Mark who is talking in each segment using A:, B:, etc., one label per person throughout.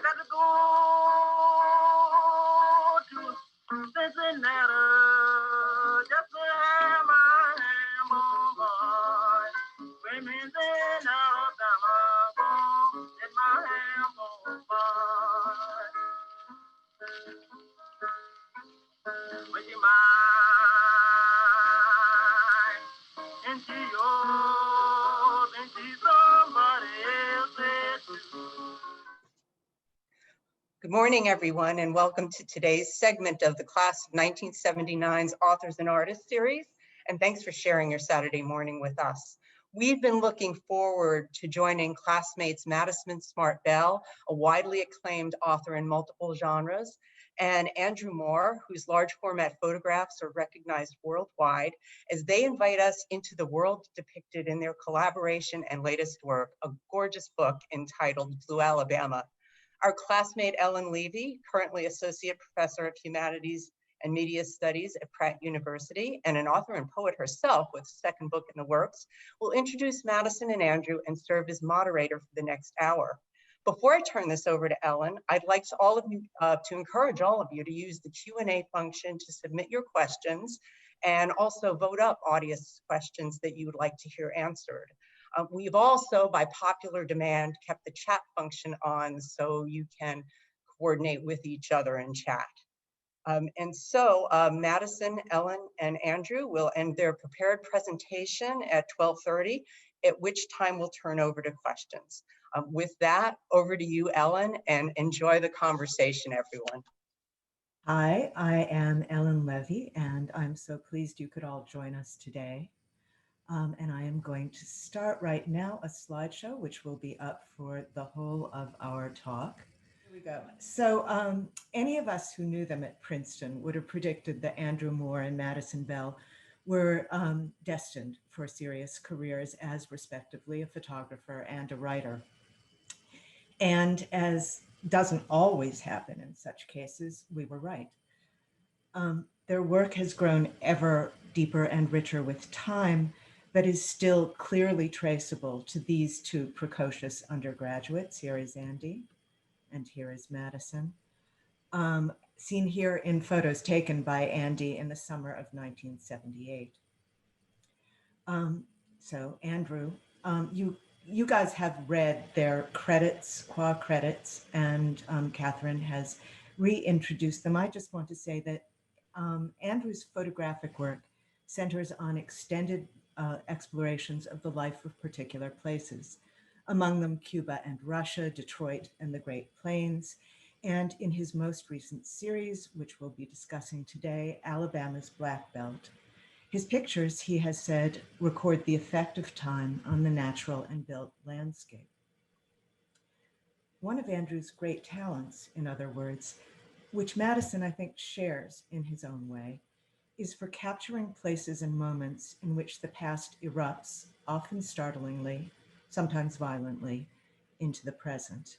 A: got to go to Cincinnati just to have my hamburger boy. Women's in Alabama, gonna get my hamburger boy. Would you mind into yours, into somebody else's too?
B: Good morning, everyone, and welcome to today's segment of the Class of 1979's Authors and Artists Series, and thanks for sharing your Saturday morning with us. We've been looking forward to joining classmates Madison Smartt Bell, a widely acclaimed author in multiple genres, and Andrew Moore, whose large format photographs are recognized worldwide, as they invite us into the world depicted in their collaboration and latest work, a gorgeous book entitled Blue Alabama. Our classmate Ellen Levy, currently Associate Professor of Humanities and Media Studies at Pratt University and an author and poet herself with a second book in the works, will introduce Madison and Andrew and serve as moderator for the next hour. Before I turn this over to Ellen, I'd like to encourage all of you to use the Q&A function to submit your questions and also vote up audience questions that you would like to hear answered. We've also, by popular demand, kept the chat function on so you can coordinate with each other in chat. Madison, Ellen, and Andrew will end their prepared presentation at 12:30, at which time we'll turn over to questions. With that, over to you, Ellen, and enjoy the conversation, everyone.
C: Hi, I am Ellen Levy, and I'm so pleased you could all join us today. And I am going to start right now a slideshow, which will be up for the whole of our talk. Here we go. So any of us who knew them at Princeton would have predicted that Andrew Moore and Madison Bell were destined for serious careers as respectively a photographer and a writer. And as doesn't always happen in such cases, we were right. Their work has grown ever deeper and richer with time, but is still clearly traceable to these two precocious undergraduates. Here is Andy, and here is Madison, seen here in photos taken by Andy in the summer of 1978. So Andrew, you guys have read their credits, qua credits, and Catherine has reintroduced them. I just want to say that Andrew's photographic work centers on extended explorations of the life of particular places, among them Cuba and Russia, Detroit and the Great Plains, and in his most recent series, which we'll be discussing today, Alabama's Black Belt. His pictures, he has said, record the effect of time on the natural and built landscape. One of Andrew's great talents, in other words, which Madison, I think, shares in his own way, is for capturing places and moments in which the past erupts, often startlingly, sometimes violently, into the present.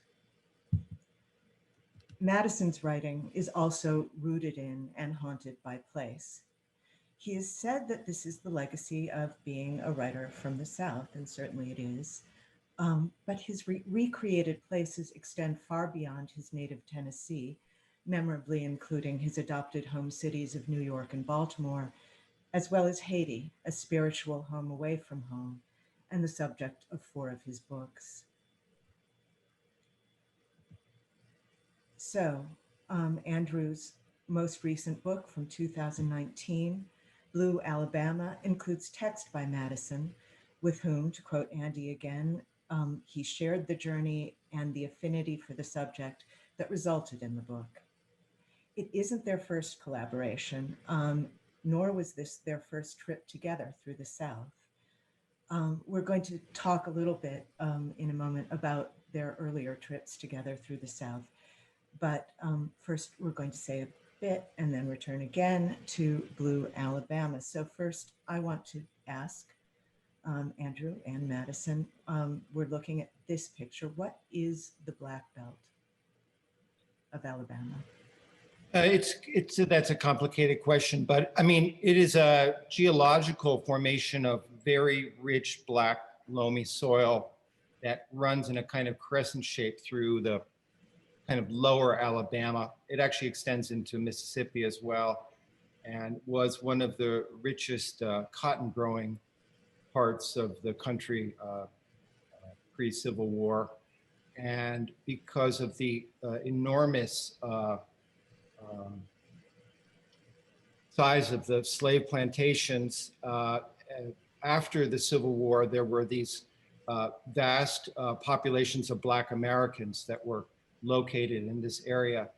C: Madison's writing is also rooted in and haunted by place. He has said that this is the legacy of being a writer from the South, and certainly it is, but his recreated places extend far beyond his native Tennessee, memorably including his adopted home cities of New York and Baltimore, as well as Haiti, a spiritual home away from home, and the subject of 4 of his books. So, Andrew's most recent book from 2019, Blue Alabama, includes text by Madison, with whom, to quote Andy again, he shared the journey and the affinity for the subject that resulted in the book. It isn't their first collaboration, nor was this their first trip together through the South. We're going to talk a little bit in a moment about their earlier trips together through the South. But first, we're going to say a bit and then return again to Blue Alabama. So first, I want to ask Andrew and Madison, we're looking at this picture. What is the Black Belt of Alabama?
D: That's a complicated question, but I mean, it is a geological formation of very rich black loamy soil that runs in a kind of crescent shape through the kind of lower Alabama. It actually extends into Mississippi as well, and was one of the richest cotton growing parts of the country pre-Civil War. And because of the enormous size of the slave plantations, after the Civil War, there were these vast populations of Black Americans that were located in this area.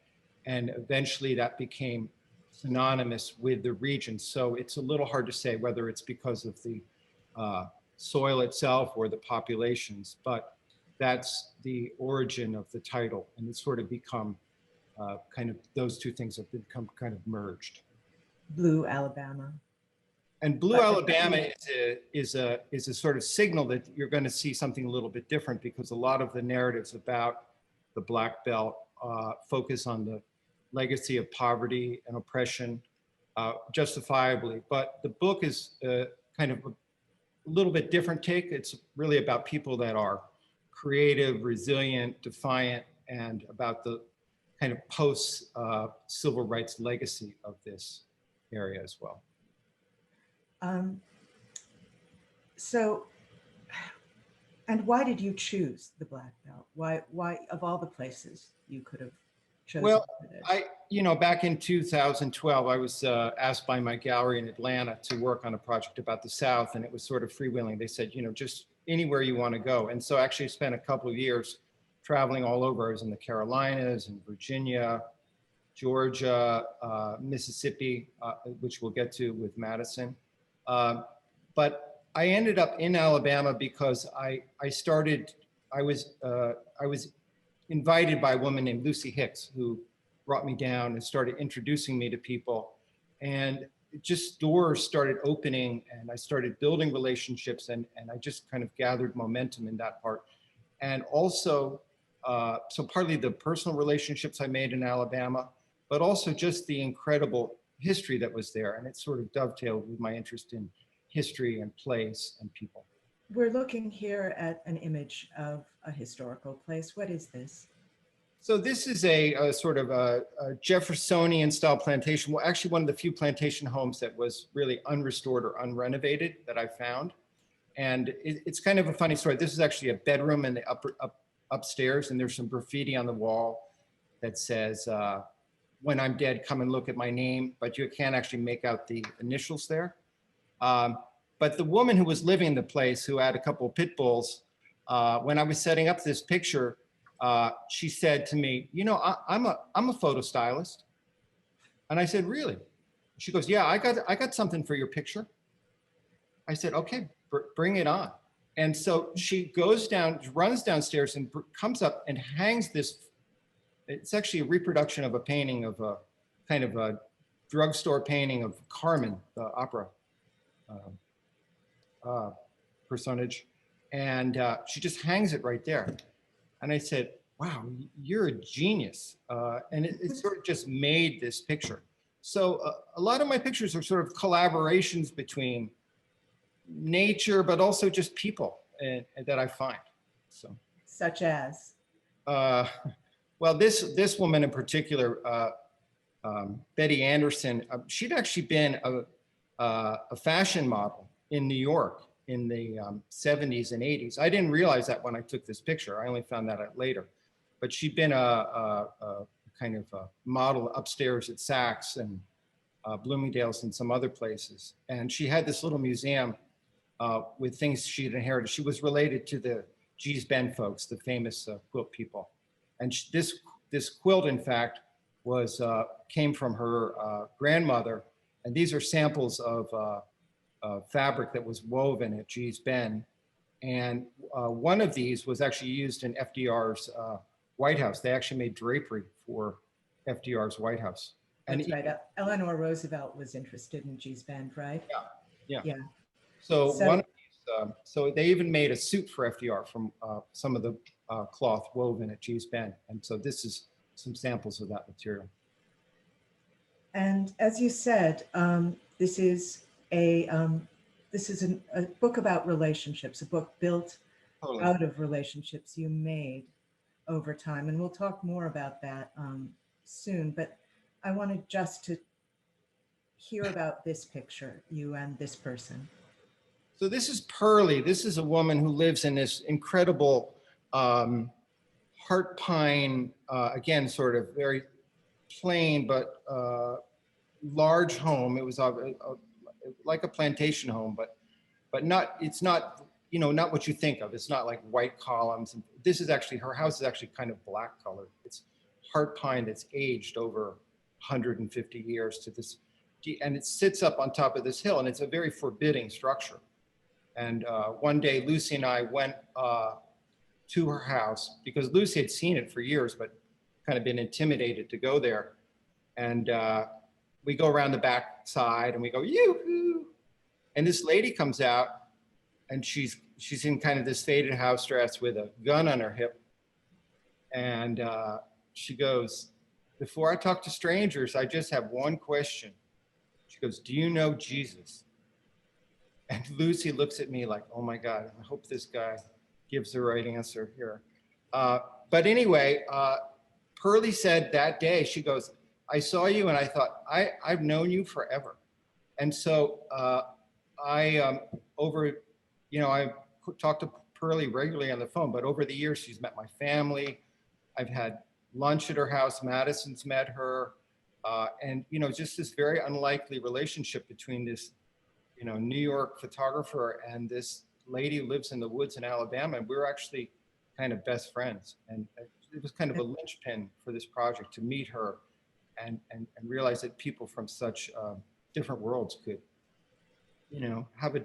D: And eventually that became synonymous with the region. So it's a little hard to say whether it's because of the soil itself or the populations, but that's the origin of the title. And it's sort of become kind of, those two things have become kind of merged.
C: Blue Alabama.
D: And Blue Alabama is a sort of signal that you're going to see something a little bit different, because a lot of the narratives about the Black Belt focus on the legacy of poverty and oppression, justifiably. But the book is kind of a little bit different take. It's really about people that are creative, resilient, defiant, and about the kind of post civil rights legacy of this area as well.
C: So, and why did you choose the Black Belt? Why of all the places you could have chosen?
D: Well,
C: for this?
D: back in 2012, I was asked by my gallery in Atlanta to work on a project about the South, and it was sort of freewheeling. They said, just anywhere you want to go. And so I actually spent a couple of years traveling all over. I was in the Carolinas and Virginia, Georgia, Mississippi, which we'll get to with Madison. But I ended up in Alabama because I was invited by a woman named Lucy Hicks, who brought me down and started introducing me to people. And just doors started opening, and I started building relationships, and I just kind of gathered momentum in that part. And also, so partly the personal relationships I made in Alabama, but also just the incredible history that was there. And it sort of dovetailed with my interest in history and place and people.
C: We're looking here at an image of a historical place. What is this?
D: So this is a sort of a Jeffersonian style plantation. Well, actually one of the few plantation homes that was really unrestored or unrenovated that I found. And it's kind of a funny story. This is actually a bedroom in the upstairs, and there's some graffiti on the wall that says, when I'm dead, come and look at my name, but you can't actually make out the initials there. But the woman who was living in the place, who had a couple of pit bulls, when I was setting up this picture, she said to me, I'm a photo stylist. And I said, really? She goes, yeah, I got something for your picture. I said, okay, bring it on. And so she goes down, runs downstairs and comes up and hangs this. It's actually a reproduction of a painting of a kind of a drugstore painting of Carmen, the opera personage. And she just hangs it right there. And I said, wow, you're a genius. And it sort of just made this picture. So a lot of my pictures are sort of collaborations between nature, but also just people that I find. So,
C: such as?
D: Well, this woman in particular, Betty Anderson, she'd actually been a fashion model in New York in the 70s and 80s. I didn't realize that when I took this picture. I only found that out later. But she'd been a kind of a model upstairs at Saks and Bloomingdale's and some other places. And she had this little museum with things she'd inherited. She was related to the Gee's Bend folks, the famous quilt people. And this quilt, in fact, came from her grandmother. And these are samples of fabric that was woven at Gee's Bend. And one of these was actually used in FDR's White House. They actually made drapery for FDR's White House.
C: That's right. Eleanor Roosevelt was interested in Gee's Bend, right?
D: Yeah.
C: So
D: one of these, so they even made a suit for FDR from some of the cloth woven at Gee's Bend. And so this is some samples of that material.
C: And as you said, this is a book about relationships, a book built out of relationships you made. over time. And we'll talk more about that soon. But I wanted just to hear about this picture, you and this person.
D: So this is Pearlie. This is a woman who lives in this incredible heart pine, again, sort of very plain but large home. It was like a plantation home, but not. It's not, you know, not what you think of. It's not like white columns. And this is actually, her house is actually kind of black colored. It's heart pine that's aged over 150 years to this, and it sits up on top of this hill, and it's a very forbidding structure. And one day, Lucy and I went to her house because Lucy had seen it for years, but kind of been intimidated to go there. And we go around the back side and we go, yoo-hoo. And this lady comes out and she's in kind of this faded house dress with a gun on her hip. And she goes, before I talk to strangers, I just have one question. She goes, do you know Jesus? And Lucy looks at me like, oh my God, I hope this guy gives the right answer here. But anyway, Pearlie said that day, she goes, I saw you and I thought, I've known you forever. And so I talked to Pearlie regularly on the phone, but over the years, she's met my family. I've had lunch at her house. Madison's met her. And, you know, just this very unlikely relationship between this, you know, New York photographer and this lady who lives in the woods in Alabama. And we were actually kind of best friends. And it was kind of a linchpin for this project to meet her and realize that people from such different worlds could, you know, have a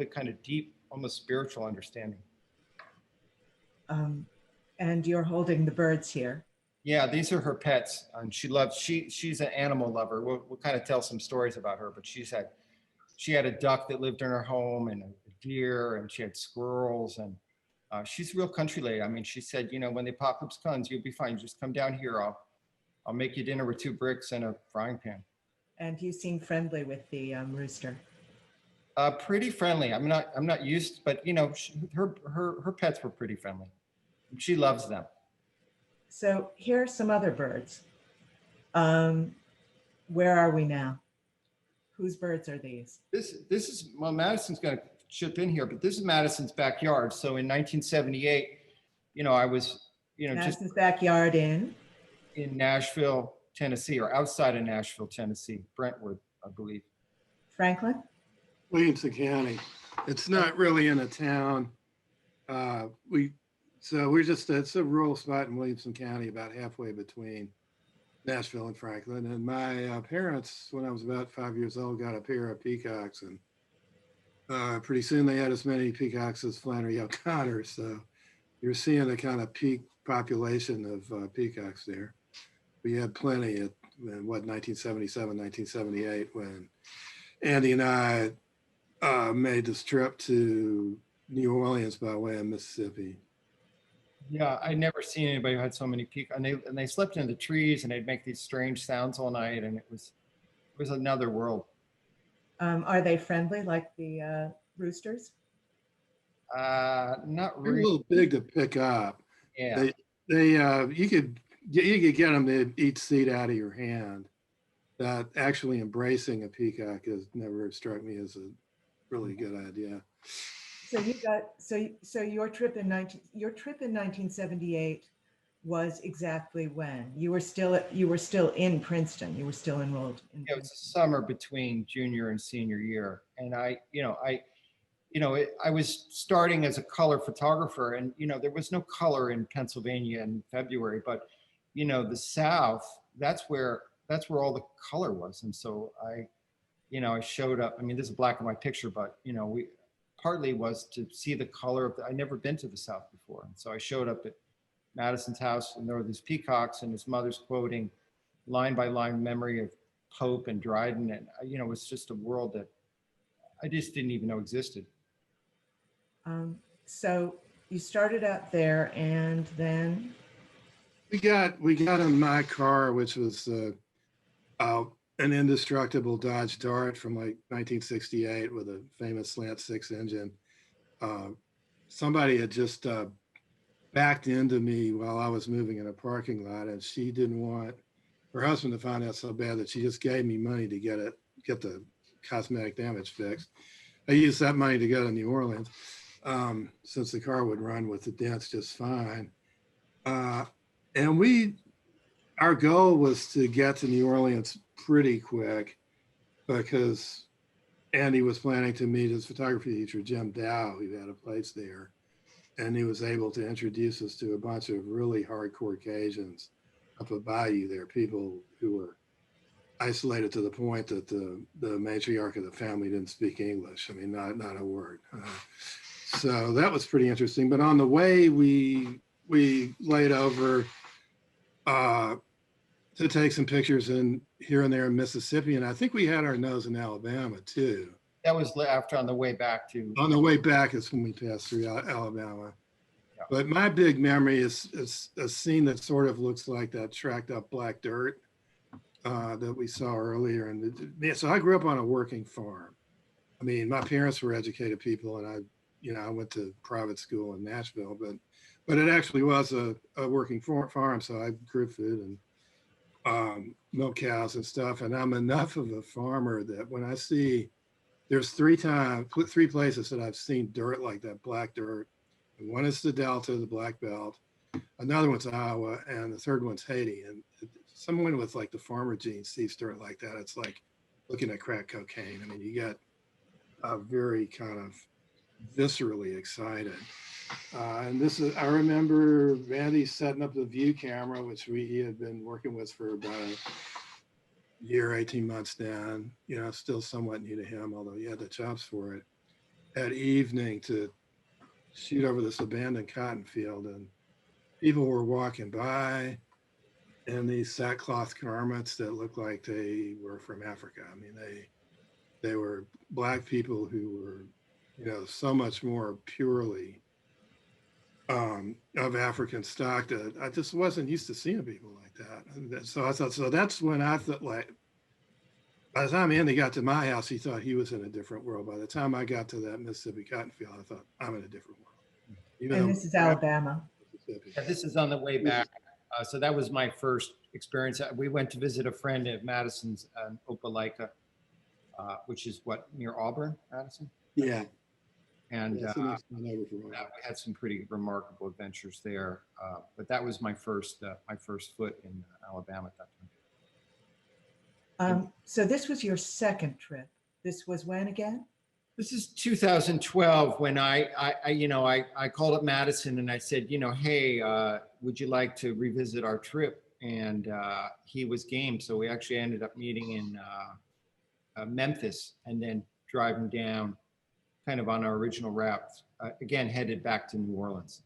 D: kind of deep, almost spiritual understanding.
C: And you're holding the birds here.
D: Yeah, these are her pets, and she's an animal lover. We'll kind of tell some stories about her, but she had a duck that lived in her home and a deer, and she had squirrels, and she's a real country lady. I mean, she said, you know, when the apocalypse comes, you'll be fine. Just come down here. I'll make you dinner with 2 bricks and a frying pan. And
C: you seem friendly with the rooster.
D: Pretty friendly. I'm not used, but you know, her pets were pretty friendly. She loves them.
C: So here are some other birds. Where are we now? Whose birds are these?
D: This is, well, Madison's going to chip in here, but this is Madison's backyard. So in 1978, you know, I was, you know,
C: Madison's backyard in
D: Nashville, Tennessee, or outside of Nashville, Tennessee, Brentwood, I believe.
C: Franklin?
E: Williamson County. It's not really in a town. It's a rural spot in Williamson County, about halfway between Nashville and Franklin. And my parents, when I was about 5 years old, got a pair of peacocks, and pretty soon they had as many peacocks as Flannery O'Connor. So you're seeing a kind of peak population of peacocks there. We had plenty at 1977, 1978, when Andy and I made this trip to New Orleans by way of Mississippi.
D: Yeah, I'd never seen anybody who had so many peacocks, and they slept in the trees, and they'd make these strange sounds all night, and it was another world.
C: Are they friendly like the roosters?
D: Not really.
E: They're a little big to pick up.
D: Yeah.
E: You could get them to eat seed out of your hand. That actually embracing a peacock has never struck me as a really good idea.
C: So your trip in 1978 was exactly when? You were still in Princeton. You were still enrolled in Princeton.
D: It was a summer between junior and senior year, and I was starting as a color photographer, and you know, there was no color in Pennsylvania in February, but you know, the South, that's where all the color was. And so I showed up. I mean, this is black and white picture, but you know, partly was to see the color of I'd never been to the South before. And so I showed up at Madison's house, and there were these peacocks, and his mother's quoting line by line memory of Pope and Dryden. And you know, it was just a world that I just didn't even know existed.
C: So you started out there, and then
E: we got in my car, which was an indestructible Dodge Dart from like 1968 with a famous slant 6 engine. Somebody had just backed into me while I was moving in a parking lot, and she didn't want her husband to find out so bad that she just gave me money to get the cosmetic damage fixed. I used that money to go to New Orleans, since the car would run with the dents just fine. And our goal was to get to New Orleans pretty quick because Andy was planning to meet his photography teacher, Jim Dow, who had a place there. And he was able to introduce us to a bunch of really hardcore Cajuns up a bayou there, people who were isolated to the point that the matriarch of the family didn't speak English. I mean, not a word. So that was pretty interesting. But on the way, we laid over to take some pictures here and there in Mississippi. And I think we had our nose in Alabama too.
D: That was after on the way back to.
E: On the way back is when we passed through Alabama. Yeah. But my big memory is a scene that sort of looks like that tracked up black dirt that we saw earlier. And so I grew up on a working farm. I mean, my parents were educated people, and I went to private school in Nashville, but it actually was a working farm. So I grew food and milk cows and stuff. And I'm enough of a farmer that when I see, there's three places that I've seen dirt like that, black dirt. And one is the Delta, the Black Belt. Another one's Iowa, and the third one's Haiti. And someone with like the farmer gene sees dirt like that, it's like looking at crack cocaine. I mean, you get very kind of viscerally excited. And I remember Randy setting up the view camera, which he had been working with for about a year, 18 months down, still somewhat new to him, although he had the chops for it, at evening to shoot over this abandoned cotton field. And people were walking by in these sackcloth garments that looked like they were from Africa. I mean, they were Black people who were, so much more purely of African stock that I just wasn't used to seeing people like that. So I thought, so that's when I thought, like, by the time Andy got to my house, he thought he was in a different world. By the time I got to that Mississippi cotton field, I thought, I'm in a different world.
C: And this is Alabama.
D: Yeah, this is on the way back. So that was my first experience. We went to visit a friend at Madison's, Opelika, which is near Auburn, Madison?
E: Yeah.
D: And we had some pretty remarkable adventures there. But that was my first foot in Alabama at that time.
C: So this was your second trip. This was when again?
D: This is 2012 when I called up Madison and I said, hey, would you like to revisit our trip? And he was game. So we actually ended up meeting in Memphis and then driving down kind of on our original route, again, headed back to New Orleans.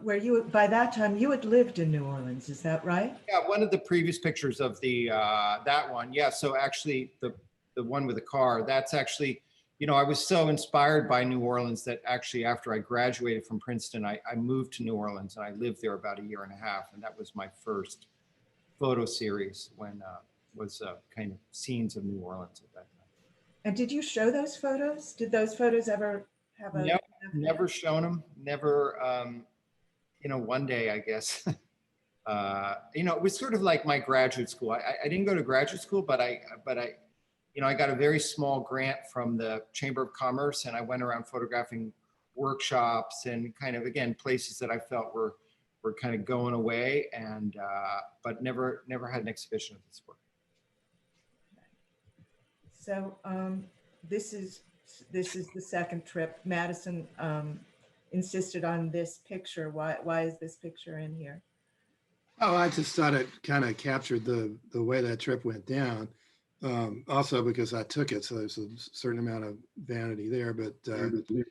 C: Where by that time you had lived in New Orleans, is that right?
D: Yeah, one of the previous pictures of that one. Yeah, so actually the one with the car, that's actually, I was so inspired by New Orleans that actually after I graduated from Princeton, I moved to New Orleans and I lived there about a year and a half. And that was my first photo series when was kind of scenes of New Orleans at that time.
C: And did you show those photos? Did those photos ever have a?
D: No, never shown them. Never, one day, I guess. It was sort of like my graduate school. I didn't go to graduate school, but I got a very small grant from the Chamber of Commerce, and I went around photographing workshops and kind of, again, places that I felt were kind of going away, and but never had an exhibition of this work.
C: So this is the second trip. Madison insisted on this picture. Why is this picture in here?
E: Oh, I just thought it kind of captured the way that trip went down. Also because I took it, so there's a certain amount of vanity there. But the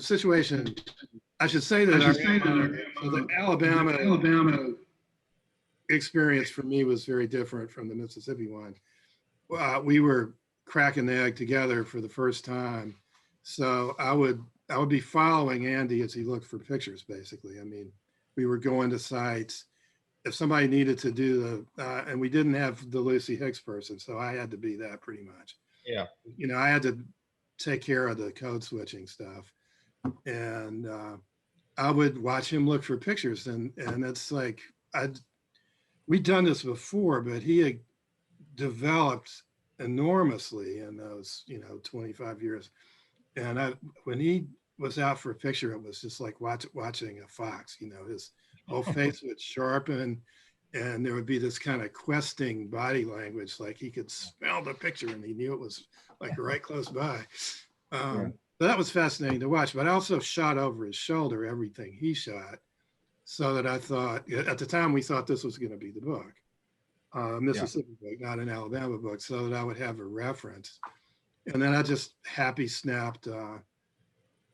E: situation, I should say that the Alabama experience for me was very different from the Mississippi one. We were cracking the egg together for the first time, so I would be following Andy as he looked for pictures. Basically, I mean, we were going to sites. If somebody needed to do and we didn't have the Lucy Hicks person, so I had to be that pretty much.
D: Yeah.
E: I had to take care of the code switching stuff, and I would watch him look for pictures, and it's like we'd done this before, but he had developed enormously in those 25 years. And when he was out for a picture, it was just like watching a fox. His whole face would sharpen, and there would be this kind of questing body language, like he could smell the picture and he knew it was like right close by. So that was fascinating to watch. But I also shot over his shoulder everything he shot, so that I thought, at the time we thought this was going to be the book, Mississippi book, not an Alabama book, so that I would have a reference. And then I just happy snapped all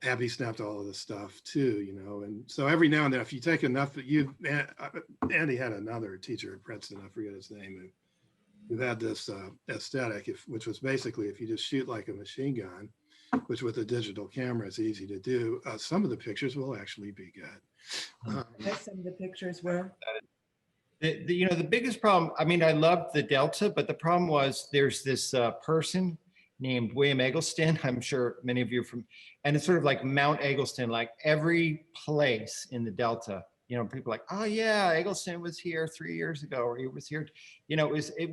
E: of the stuff too, and so every now and then, if you take enough, Andy had another teacher at Princeton, I forget his name, who had this aesthetic, which was basically, if you just shoot like a machine gun, which with a digital camera is easy to do, some of the pictures will actually be good.
C: Some of the pictures were.
D: The biggest problem, I mean, I loved the Delta, but the problem was there's this person named William Eggleston. I'm sure many of you are from, and it's sort of like Mount Eggleston, like every place in the Delta, people like, oh yeah, Eggleston was here 3 years ago, or he was here. It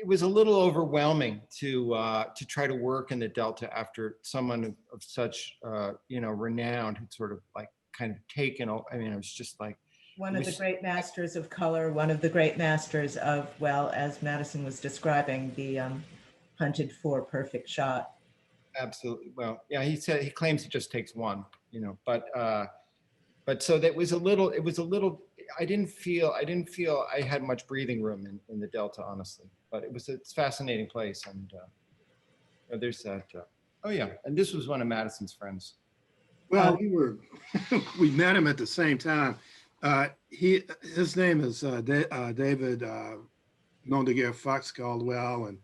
D: was a little overwhelming to try to work in the Delta after someone of such, renown had sort of like kind of taken, I mean, it was just like,
C: one of the great masters of color, one of the great masters of, well, as Madison was describing, the hunted for perfect shot.
D: Absolutely. Well, yeah, he claims it just takes one, but so that was a little, I didn't feel I had much breathing room in the Delta, honestly, but it's a fascinating place. And there's that, oh yeah. And this was one of Madison's friends.
E: Well, we met him at the same time. His name is David Montague Fox Caldwell, and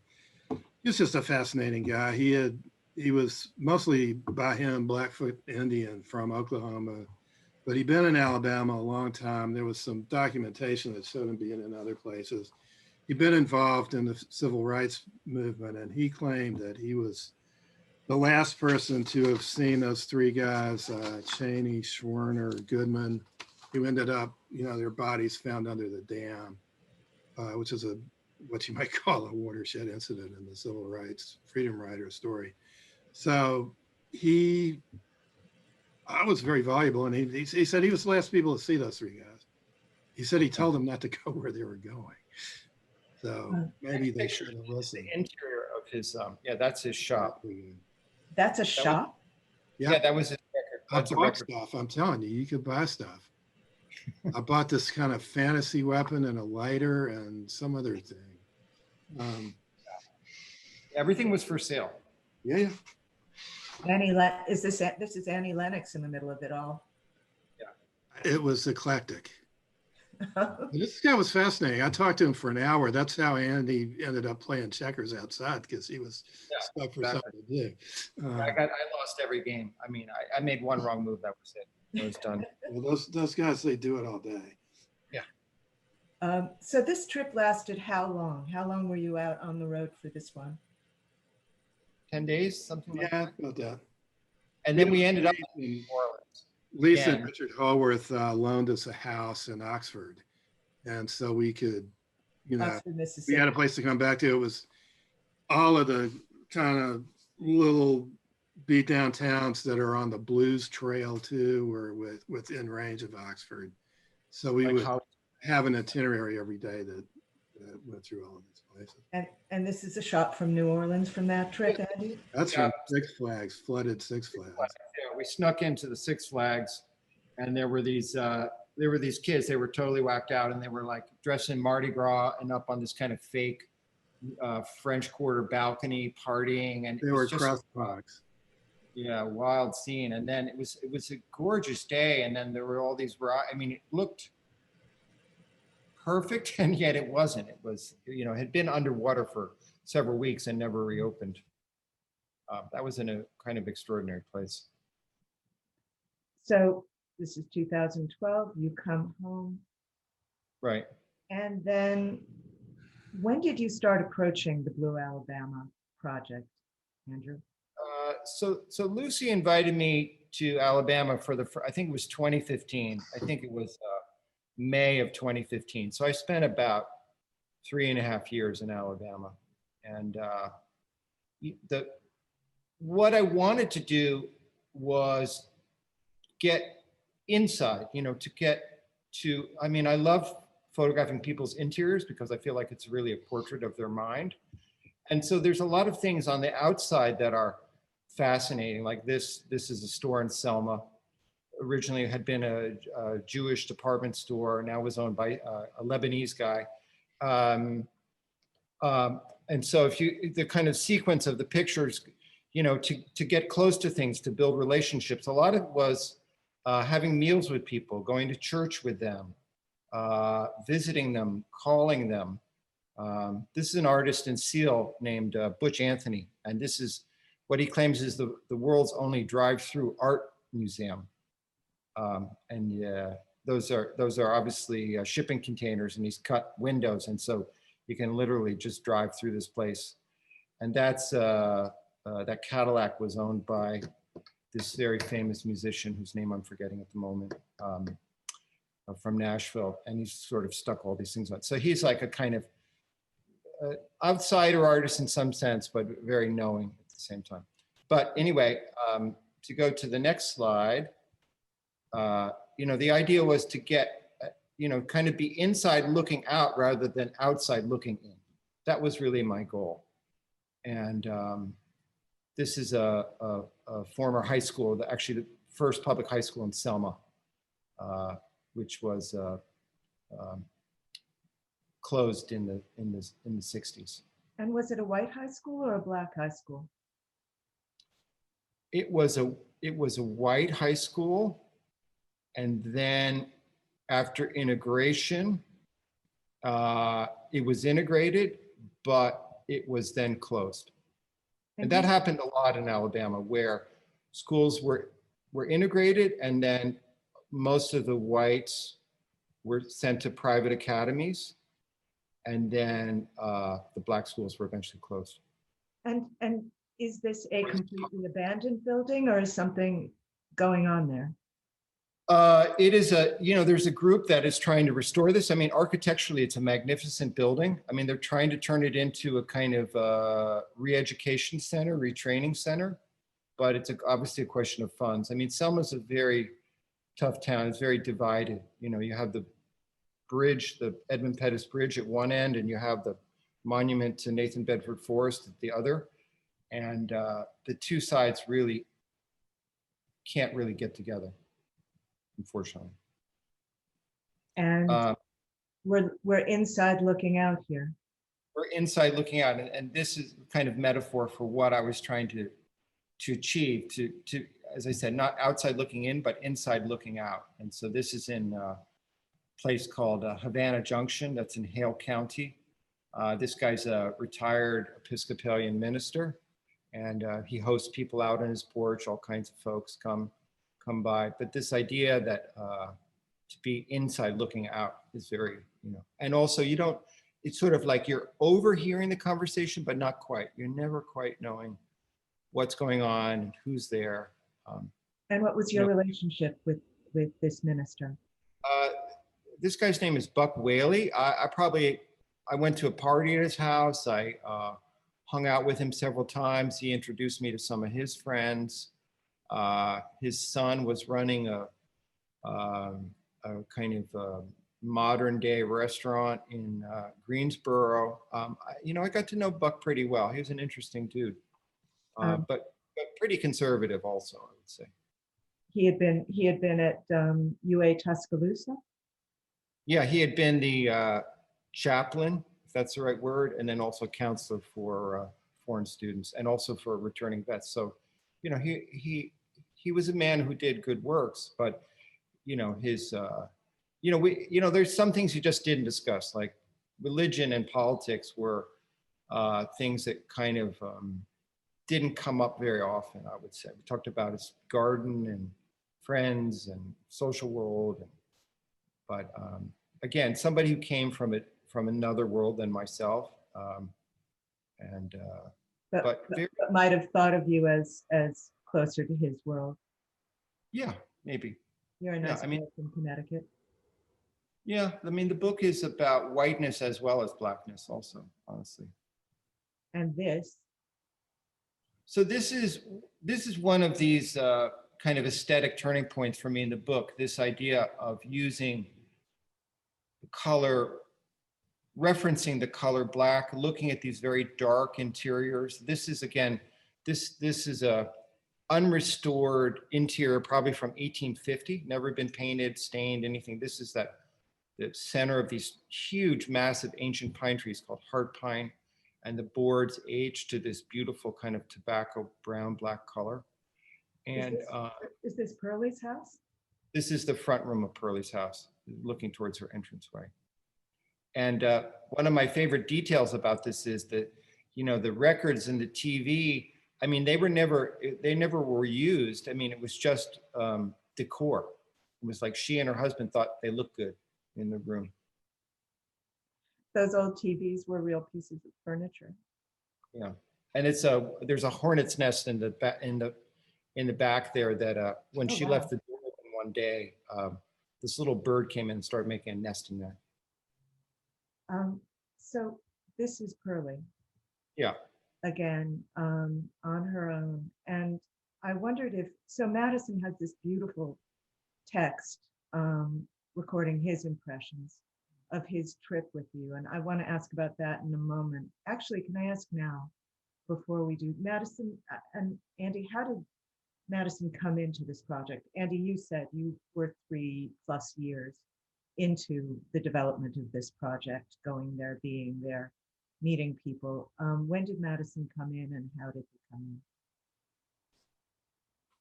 E: he's just a fascinating guy. He was mostly by him Blackfoot Indian from Oklahoma, but he'd been in Alabama a long time. There was some documentation that showed him being in other places. He'd been involved in the civil rights movement, and he claimed that he was the last person to have seen those three guys, Cheney, Schwerner, Goodman, who ended up, their bodies found under the dam, which is what you might call a watershed incident in the civil rights freedom rider story. So I was very valuable, and he said he was the last people to see those three guys. He said he told them not to go where they were going. So maybe they should have listened.
D: The interior of his, that's his shop.
C: That's a shop?
D: Yeah, that was his record. That's
E: I bought stuff. I'm telling you, you could buy stuff. I bought this kind of fantasy weapon and a lighter and some other thing.
D: Everything was for sale.
E: Yeah.
C: This is Annie Lennox in the middle of it all.
E: Yeah. It was eclectic. This guy was fascinating. I talked to him for an hour. That's how Andy ended up playing checkers outside, because he was stuck for something to do.
D: I lost every game. I mean, I made one wrong move. That was it. It was done.
E: Well, those guys, they do it all day.
D: Yeah.
C: So this trip lasted how long? How long were you out on the road for this one?
D: 10 days, something like that.
E: Yeah, about that.
D: And then we ended up in New Orleans.
E: Lisa and Richard Hallworth loaned us a house in Oxford. And so we could,
C: Oxford,
E: we had a place to come back to. It was all of the kind of little beat down towns that are on the Blues Trail too, or within range of Oxford. So we would have an itinerary every day that went through all of these places.
C: And this is a shot from New Orleans from that trip, Andy?
E: That's from Six Flags, flooded Six Flags.
D: Yeah, we snuck into the Six Flags, and there were these kids. They were totally whacked out, and they were like dressed in Mardi Gras and up on this kind of fake French Quarter balcony partying, and
E: they were crosswalks.
D: Yeah, wild scene. And then it was a gorgeous day, and then there were all these. I mean, it looked perfect, and yet it wasn't. It was, it had been underwater for several weeks and never reopened. That was in a kind of extraordinary place.
C: So this is 2012. You come home,
D: right?
C: And then, when did you start approaching the Blue Alabama project, Andrew?
D: So Lucy invited me to Alabama for I think it was 2015. I think it was May of 2015. So I spent about 3.5 years in Alabama. And what I wanted to do was get inside, to get to, I mean, I love photographing people's interiors because I feel like it's really a portrait of their mind. And so there's a lot of things on the outside that are fascinating. Like this is a store in Selma. Originally it had been a Jewish department store, now was owned by a Lebanese guy. And so the kind of sequence of the pictures, to get close to things, to build relationships, a lot of it was having meals with people, going to church with them, visiting them, calling them. This is an artist in Seal named Butch Anthony, and this is what he claims is the world's only drive-through art museum. Those are obviously shipping containers, and he's cut windows, and so you can literally just drive through this place. And that's that Cadillac was owned by this very famous musician whose name I'm forgetting at the moment, from Nashville, and he's sort of stuck all these things on. So he's like a kind of outsider artist in some sense, but very knowing at the same time. But anyway, to go to the next slide, the idea was to get, kind of be inside looking out rather than outside looking in. That was really my goal. And this is a former high school, actually the first public high school in Selma, which was closed in the 60s.
C: And was it a white high school or a black high school?
D: It was a white high school, and then after integration, it was integrated, but it was then closed. And that happened a lot in Alabama, where schools were integrated, and then most of the whites were sent to private academies, and then the black schools were eventually closed.
C: And is this a completely abandoned building, or is something going on there?
D: It is there's a group that is trying to restore this. I mean, architecturally, it's a magnificent building. I mean, they're trying to turn it into a kind of re-education center, retraining center, but it's obviously a question of funds. I mean, Selma's a very tough town. It's very divided. You have the bridge, the Edmund Pettus Bridge at one end, and you have the monument to Nathan Bedford Forrest at the other. And the two sides really can't really get together, unfortunately.
C: And we're inside looking out here.
D: We're inside looking out, and this is kind of metaphor for what I was trying to achieve, to as I said, not outside looking in, but inside looking out. And so this is in a place called Havana Junction, that's in Hale County. This guy's a retired Episcopalian minister, and he hosts people out on his porch. All kinds of folks come by. But this idea that to be inside looking out is very, and also it's sort of like you're overhearing the conversation, but not quite. You're never quite knowing what's going on and who's there.
C: And what was your relationship with this minister?
D: This guy's name is Buck Whaley. I went to a party at his house. I hung out with him several times. He introduced me to some of his friends. His son was running a kind of modern day restaurant in Greensboro. I got to know Buck pretty well. He was an interesting dude, but pretty conservative also, I would say.
C: He had been at UA Tuscaloosa?
D: Yeah, he had been the chaplain, if that's the right word, and then also counselor for foreign students and also for returning vets. So, he was a man who did good works, but his there's some things you just didn't discuss, like religion and politics were things that kind of didn't come up very often, I would say. We talked about his garden and friends and social world, but again, somebody who came from another world than myself,
C: but might have thought of you as closer to his world.
D: Yeah, maybe.
C: You're a
D: Yeah,
C: nice
D: I mean,
C: boy from Connecticut.
D: yeah, I mean, the book is about whiteness as well as blackness also, honestly.
C: And this,
D: So this is one of these kind of aesthetic turning points for me in the book, this idea of using the color, referencing the color black, looking at these very dark interiors. This is, again, this is a unrestored interior, probably from 1850, never been painted, stained, anything. This is the center of these huge, massive ancient pine trees called heart pine, and the boards aged to this beautiful kind of tobacco brown black color.
C: is
D: And
C: this, is this Pearlie's house?
D: this is the front room of Pearlie's house, looking towards her entranceway. And one of my favorite details about this is that, you know, the records and the TV, I mean, they never were used. I mean, it was just decor. It was like she and her husband thought they looked good in the room.
C: Those old TVs were real pieces of furniture.
D: Yeah, and there's a hornet's nest in the back there that when
C: Oh,
D: she
C: wow.
D: left the door open one day, this little bird came in and started making a nest in there.
C: So this is Pearlie.
D: Yeah.
C: Again, on her own. And I wondered if, so Madison has this beautiful text recording his impressions of his trip with you. And I want to ask about that in a moment. Actually, can I ask now, before we do, Madison and Andy, how did Madison come into this project? Andy, you said you were 3+ years into the development of this project, going there, being there, meeting people. When did Madison come in and how did he come in?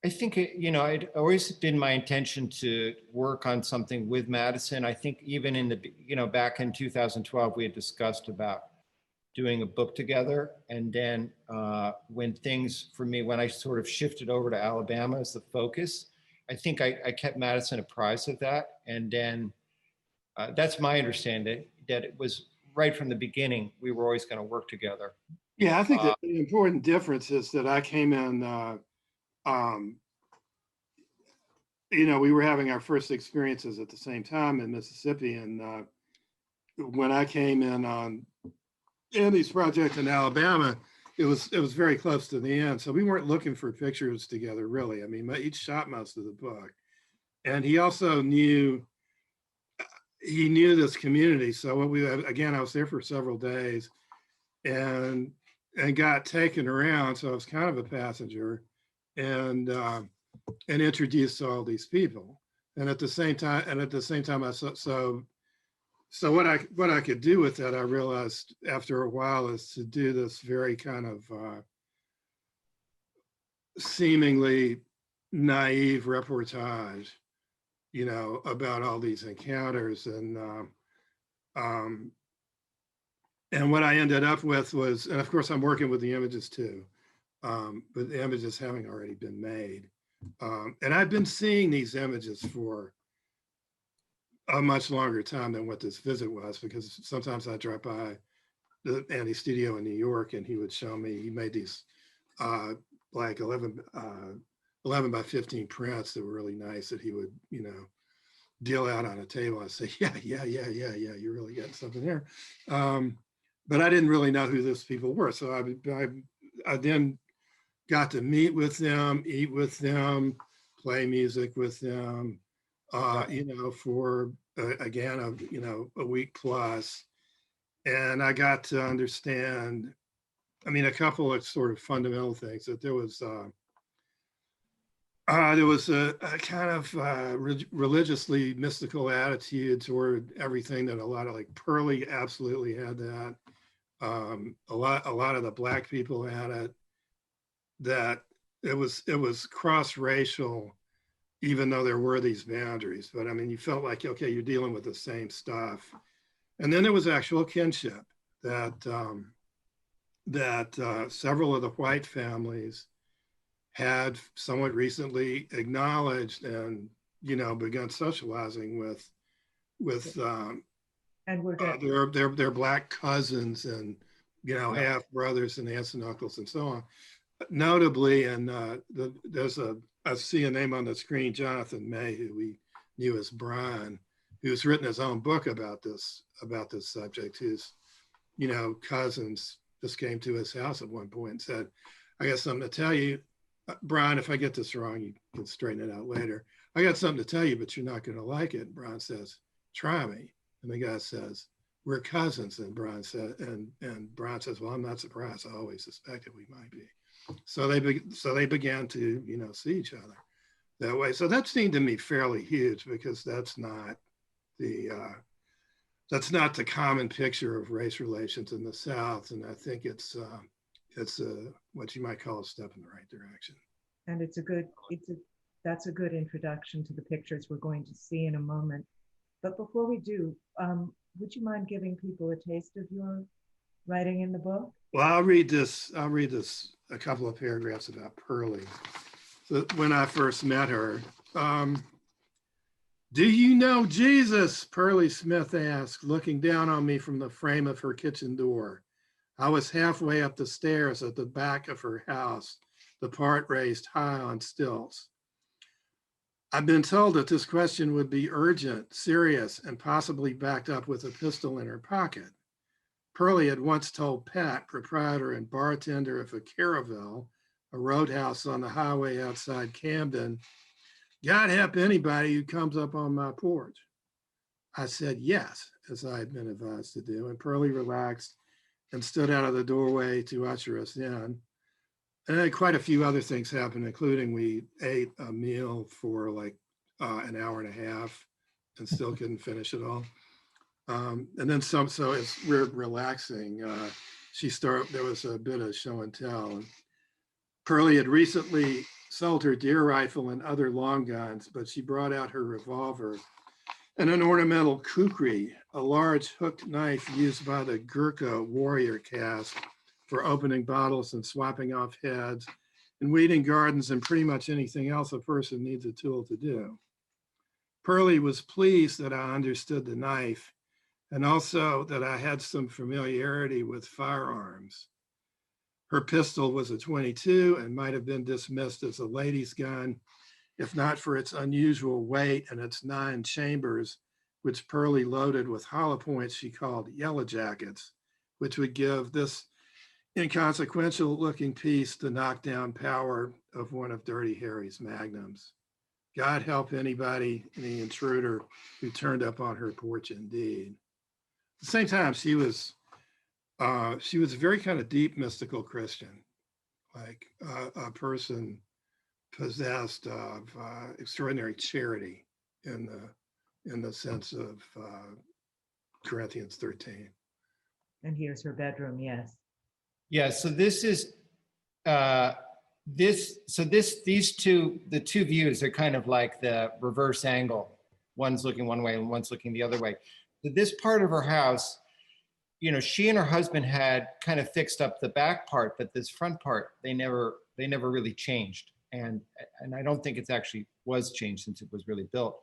D: I think, you know, it always been my intention to work on something with Madison. I think even in the, you know, back in 2012, we had discussed about doing a book together. And then when things, for me, when I sort of shifted over to Alabama as the focus, I think I kept Madison apprised of that. And then that's my understanding, that it was right from the beginning, we were always going to work together.
E: Yeah, I think that the important difference is that I came in, you know, we were having our first experiences at the same time in Mississippi. And when I came in on Andy's project in Alabama, it was very close to the end. So we weren't looking for pictures together, really. I mean, each shot most of the book. And he also knew this community. So what again, I was there for several days and got taken around. So I was kind of a passenger and introduced to all these people. And at the same time, so what I could do with that, I realized after a while, is to do this very kind of seemingly naive reportage, you know, about all these encounters. And what I ended up with was, and of course I'm working with the images too, but the images having already been made. And I've been seeing these images for a much longer time than what this visit was, because sometimes I drop by the Andy studio in New York and he would show me, he made these like 11 by 15 prints that were really nice that he would, you know, deal out on a table. I say, yeah, you're really getting something here. But I didn't really know who those people were. So I then got to meet with them, eat with them, play music with them, you know, for again, you know, a week plus. And I got to understand, I mean, a couple of sort of fundamental things, that there was a kind of religiously mystical attitude toward everything, that a lot of, like, Pearlie absolutely had that. A lot of the Black people had it, that it was cross-racial, even though there were these boundaries. But I mean, you felt like, okay, you're dealing with the same stuff. And then there was actual kinship, that several of the white families had somewhat recently acknowledged and, you know, begun socializing with
C: And we're good.
E: their Black cousins and, you know, half brothers and aunts and uncles and so on. Notably, and there's a I see a name on the screen, Jonathan May, who we knew as Brian, who's written his own book about this subject. Whose, cousins just came to his house at one point and said, "I got something to tell you, Brian. If I get this wrong, you can straighten it out later. I got something to tell you, but you're not going to like it." Brian says, "Try me." And the guy says, "We're cousins." And Brian says, Brian says, "Well, I'm not surprised. I always suspected we might be." So they began to, see each other that way. So that seemed to me fairly huge, because that's not the common picture of race relations in the South. And I think it's what you might call a step in the right direction.
C: And that's a good introduction to the pictures we're going to see in a moment. But before we do, would you mind giving people a taste of your writing in the book?
E: Well, I'll read this a couple of paragraphs about Pearlie. So when I first met her, "Do you know Jesus?" Pearlie Smith asked, looking down on me from the frame of her kitchen door. I was halfway up the stairs at the back of her house, the part raised high on stilts. I've been told that this question would be urgent, serious, and possibly backed up with a pistol in her pocket. Pearlie had once told Pat, proprietor and bartender of a Caravel, a roadhouse on the highway outside Camden, "God help anybody who comes up on my porch." I said yes, as I had been advised to do, and Pearlie relaxed and stood out of the doorway to usher us in. And then quite a few other things happened, including we ate a meal for like an hour and a half and still couldn't finish it all. And then some, so as we're relaxing, there was a bit of show and tell. Pearlie had recently sold her deer rifle and other long guns, but she brought out her revolver and an ornamental kukri, a large hooked knife used by the Gurkha warrior caste for opening bottles and swapping off heads and weeding gardens and pretty much anything else a person needs a tool to do. Pearlie was pleased that I understood the knife, and also that I had some familiarity with firearms. Her pistol was a .22 and might have been dismissed as a lady's gun, if not for its unusual weight and its 9 chambers, which Pearlie loaded with hollow points she called yellow jackets, which would give this inconsequential looking piece the knockdown power of one of Dirty Harry's magnums. God help anybody, any intruder who turned up on her porch indeed. At the same time, she was a very kind of deep mystical Christian, like a person possessed of extraordinary charity in the sense of Corinthians 13.
C: And here's her bedroom, yes.
D: Yeah, so this is these two views are kind of like the reverse angle. One's looking one way and one's looking the other way. So this part of her house, she and her husband had kind of fixed up the back part, but this front part, they never really changed. And I don't think it's actually was changed since it was really built.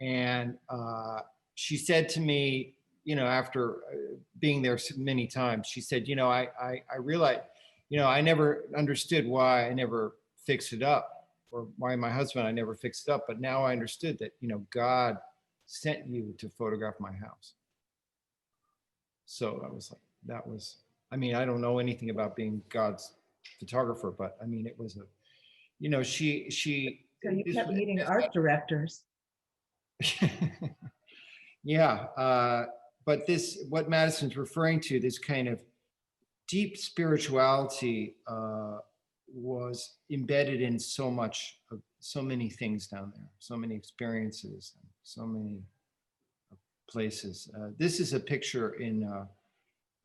D: And she said to me, after being there many times, she said, I realized, I never understood why I never fixed it up, or why my husband, I never fixed it up. But now I understood that, God sent you to photograph my house. So I was like, I don't know anything about being God's photographer, but it was a, she.
C: So you kept meeting art directors.
D: Yeah. But what Madison's referring to, this kind of deep spirituality was embedded in so many things down there, so many experiences, so many places. This is a picture in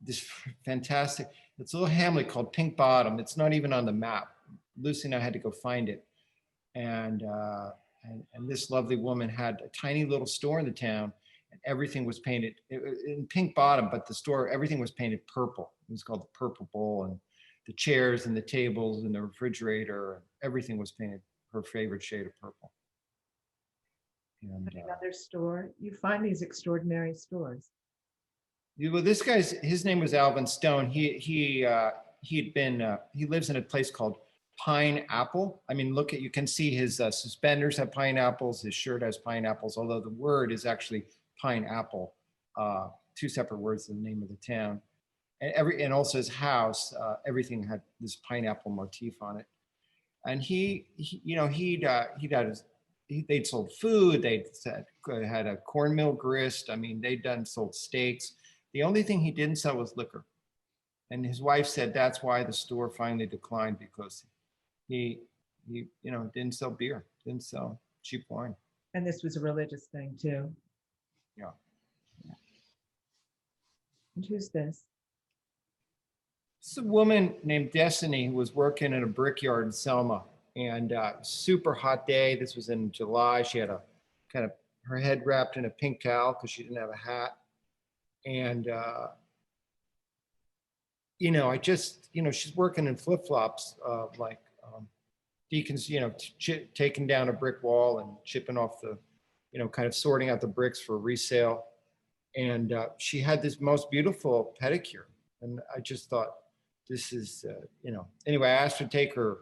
D: this fantastic, it's a little hamlet called Pink Bottom. It's not even on the map. Lucy and I had to go find it. And this lovely woman had a tiny little store in the town, and everything was painted in Pink Bottom, but the store, everything was painted purple. It was called the Purple Bowl, and the chairs and the tables and the refrigerator, everything was painted her favorite shade of purple. And
C: another store. You find these extraordinary stores.
D: Well, this guy's, his name was Alvin Stone. He lives in a place called pineapple. I mean, look at, you can see his suspenders have pineapples, his shirt has pineapples, although the word is actually pineapple, two separate words in the name of the town. And also his house, everything had this pineapple motif on it. And they'd sold food, had a cornmeal grist. I mean, sold steaks. The only thing he didn't sell was liquor. And his wife said that's why the store finally declined, because he didn't sell beer, didn't sell cheap wine.
C: And this was a religious thing too.
D: Yeah.
C: And who's this?
D: It's a woman named Destiny who was working in a brickyard in Selma, and super hot day. This was in July. She had her head wrapped in a pink towel because she didn't have a hat. And, she's working in flip-flops, deacons, taking down a brick wall and chipping off the, kind of sorting out the bricks for resale. And she had this most beautiful pedicure. And I just thought, this is, anyway, I asked her to take her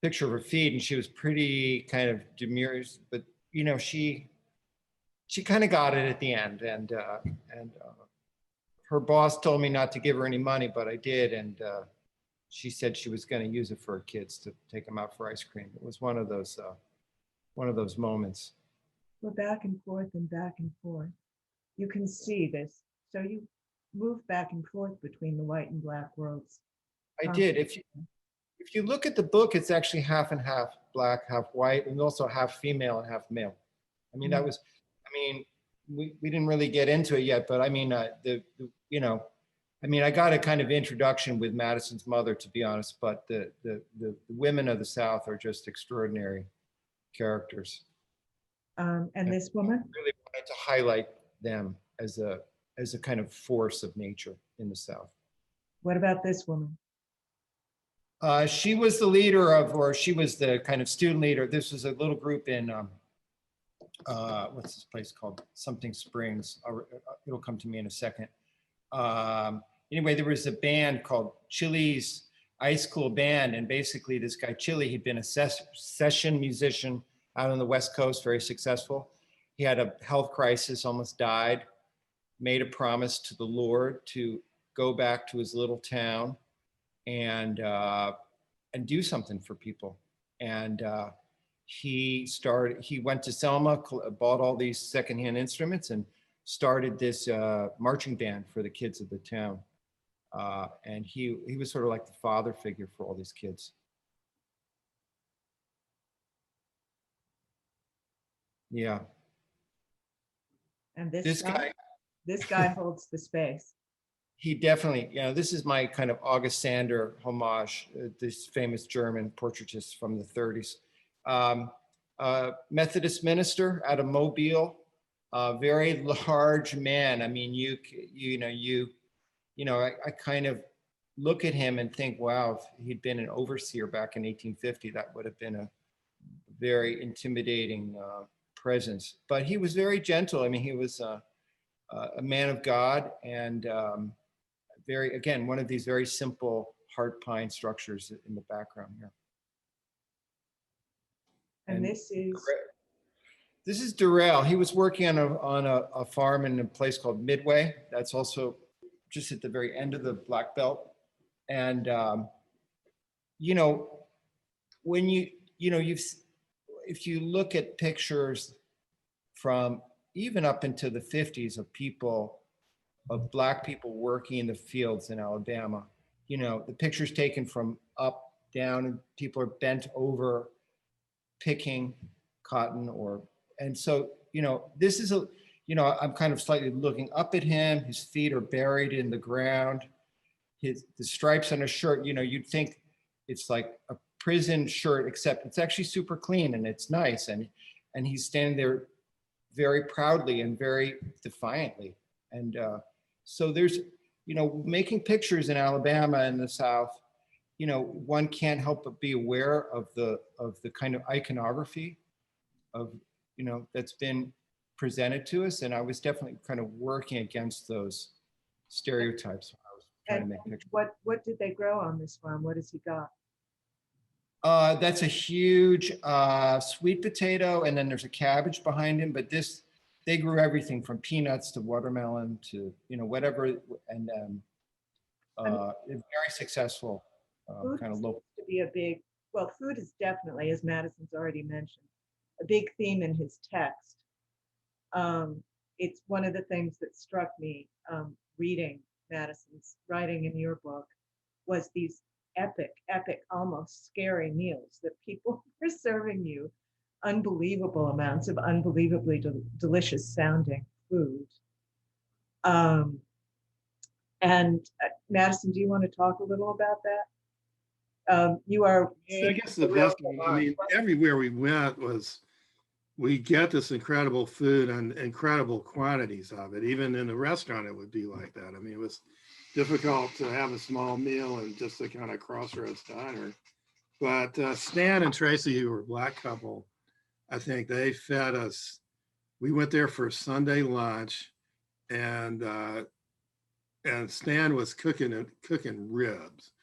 D: picture of her feet, and she was pretty kind of demure, but, she kind of got it at the end. And her boss told me not to give her any money, but I did. And she said she was going to use it for her kids to take them out for ice cream. It was one of those moments.
C: We're back and forth and back and forth. You can see this. So you move back and forth between the white and black worlds.
D: I did. If you look at the book, it's actually half and half black, half white, and also half female and half male. I mean, we didn't really get into it yet, but I mean, I got a kind of introduction with Madison's mother, to be honest, but the women of the South are just extraordinary characters.
C: And this woman?
D: I really wanted to highlight them as a kind of force of nature in the South.
C: What about this woman?
D: She was the leader she was the kind of student leader. This was a little group in, what's this place called? Something Springs. It'll come to me in a second. Anyway, there was a band called Chili's Ice Cool Band. And basically this guy, Chili, he'd been a session musician out on the West Coast, very successful. He had a health crisis, almost died, made a promise to the Lord to go back to his little town and do something for people. And he went to Selma, bought all these secondhand instruments, and started this marching band for the kids of the town. And he was sort of like the father figure for all these kids. Yeah.
C: And this guy holds the space.
D: He definitely, this is my kind of August Sander homage, this famous German portraitist from the 30s. Methodist minister out of Mobile, very large man. I mean, I kind of look at him and think, wow, if he'd been an overseer back in 1850, that would have been a very intimidating presence. But he was very gentle. I mean, he was a man of God, and again, one of these very simple heart pine structures in the background here.
C: And this
D: is Durrell. He was working on a farm in a place called Midway. That's also just at the very end of the Black Belt. And if you look at pictures from even up into the 50s of Black people working in the fields in Alabama, the pictures taken from up, down, and people are bent over picking cotton and so, this is I'm kind of slightly looking up at him. His feet are buried in the ground. The stripes on his shirt, you'd think it's like a prison shirt, except it's actually super clean and it's nice. And he's standing there very proudly and very defiantly. And so there's, making pictures in Alabama and the South, one can't help but be aware of the kind of iconography of, that's been presented to us. And I was definitely kind of working against those stereotypes when I was trying to make pictures.
C: What did they grow on this farm? What has he got?
D: That's a huge sweet potato, and then there's a cabbage behind him. But they grew everything from peanuts to watermelon to whatever, and very successful
C: Food
D: kind of
C: seems
D: local.
C: to be a big, well, food is definitely, as Madison's already mentioned, a big theme in his text. It's one of the things that struck me reading Madison's writing in your book was these epic, almost scary meals that people were serving you unbelievable amounts of unbelievably delicious sounding food. And Madison, do you want to talk a little about that? You are.
E: Yeah, I guess the best one, I mean, everywhere we went we get this incredible food and incredible quantities of it. Even in a restaurant, it would be like that. I mean, it was difficult to have a small meal in just a kind of Crossroads diner. But Stan and Tracy, who were a Black couple, I think they fed us. We went there for Sunday lunch, and Stan was cooking ribs.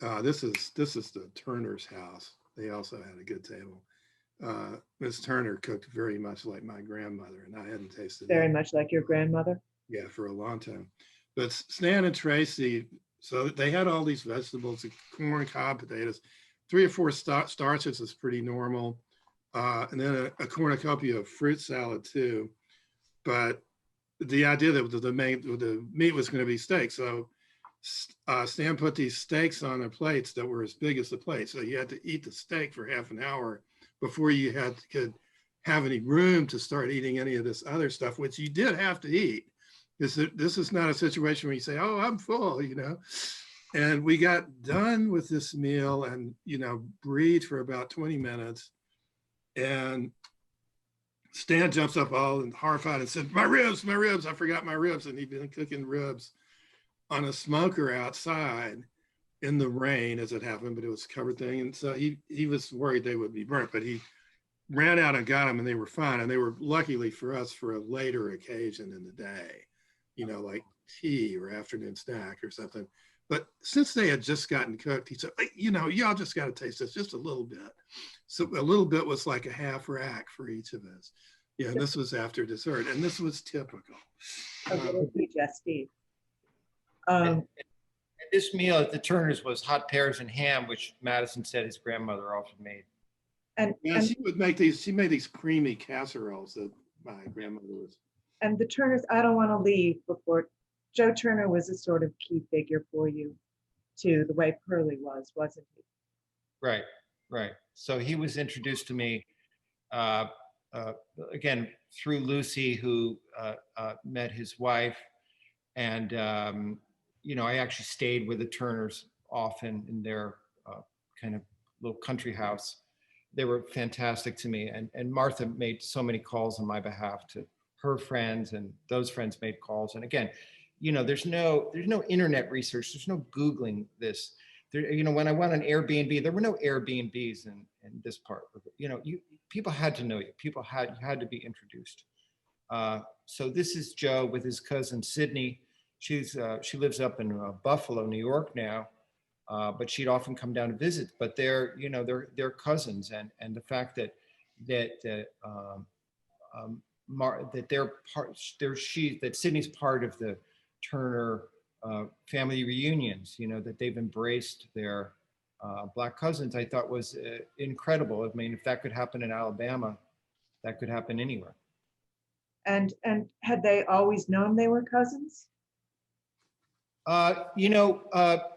E: This is the Turner's house. They also had a good table. Miss Turner cooked very much like my grandmother, and I hadn't tasted
C: very
E: it.
C: much like your grandmother.
E: Yeah, for a long time. But Stan and Tracy, so they had all these vegetables, corn, cob, potatoes, 3 or 4 starches is pretty normal, and then a cornucopia of fruit salad too. But the idea that the meat was going to be steak, so Stan put these steaks on the plates that were as big as the plate. So you had to eat the steak for half an hour before you could have any room to start eating any of this other stuff, which you did have to eat. This is not a situation where you say, "Oh, I'm full," And we got done with this meal and breathed for about 20 minutes, and Stan jumps up all horrified and said, my ribs, I forgot my ribs. And he'd been cooking ribs on a smoker outside in the rain as it happened, but it was a covered thing. And so he was worried they would be burnt, but he ran out and got them, and they were fine. And they were, luckily for us, for a later occasion in the day, like tea or afternoon snack or something. But since they had just gotten cooked, he said, y'all just got to taste this just a little bit. So a little bit was like a half rack for each of us. Yeah, and this was after dessert, and this was typical.
C: Digestive.
D: This meal at the Turners was hot pears and ham, which Madison said his grandmother often made.
C: And
E: she would make these. She made these creamy casseroles that my grandmother was. And
C: the Turners, I don't want to leave before. Joe Turner was a sort of key figure for you, too, the way Pearlie was, wasn't he?
D: Right. So he was introduced to me, again, through Lucy, who met his wife. And, I actually stayed with the Turners often in their kind of little country house. They were fantastic to me. And Martha made so many calls on my behalf to her friends, and those friends made calls. And again, there's no internet research. There's no Googling this. When I went on Airbnb, there were no Airbnbs in this part of it. People had to know you. You had to be introduced. So this is Joe with his cousin Sydney. She lives up in Buffalo, New York now, but she'd often come down to visit. But they're cousins, and the fact that Sydney's part of the Turner family reunions, that they've embraced their Black cousins, I thought was incredible. I mean, if that could happen in Alabama, that could happen anywhere.
C: And had they always known they were cousins?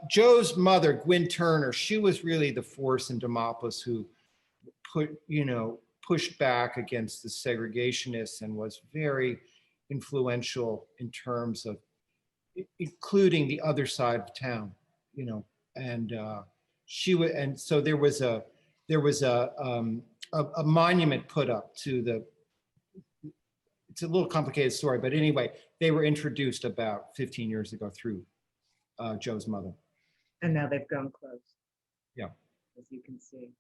D: Joe's mother, Gwyn Turner, she was really the force in Demopolis who pushed back against the segregationists and was very influential in terms of including the other side of town, and so there was a monument put up to the. It's a little complicated story, but anyway, they were introduced about 15 years ago through Joe's mother.
C: And now they've grown close.
D: Yeah.
C: As you can see.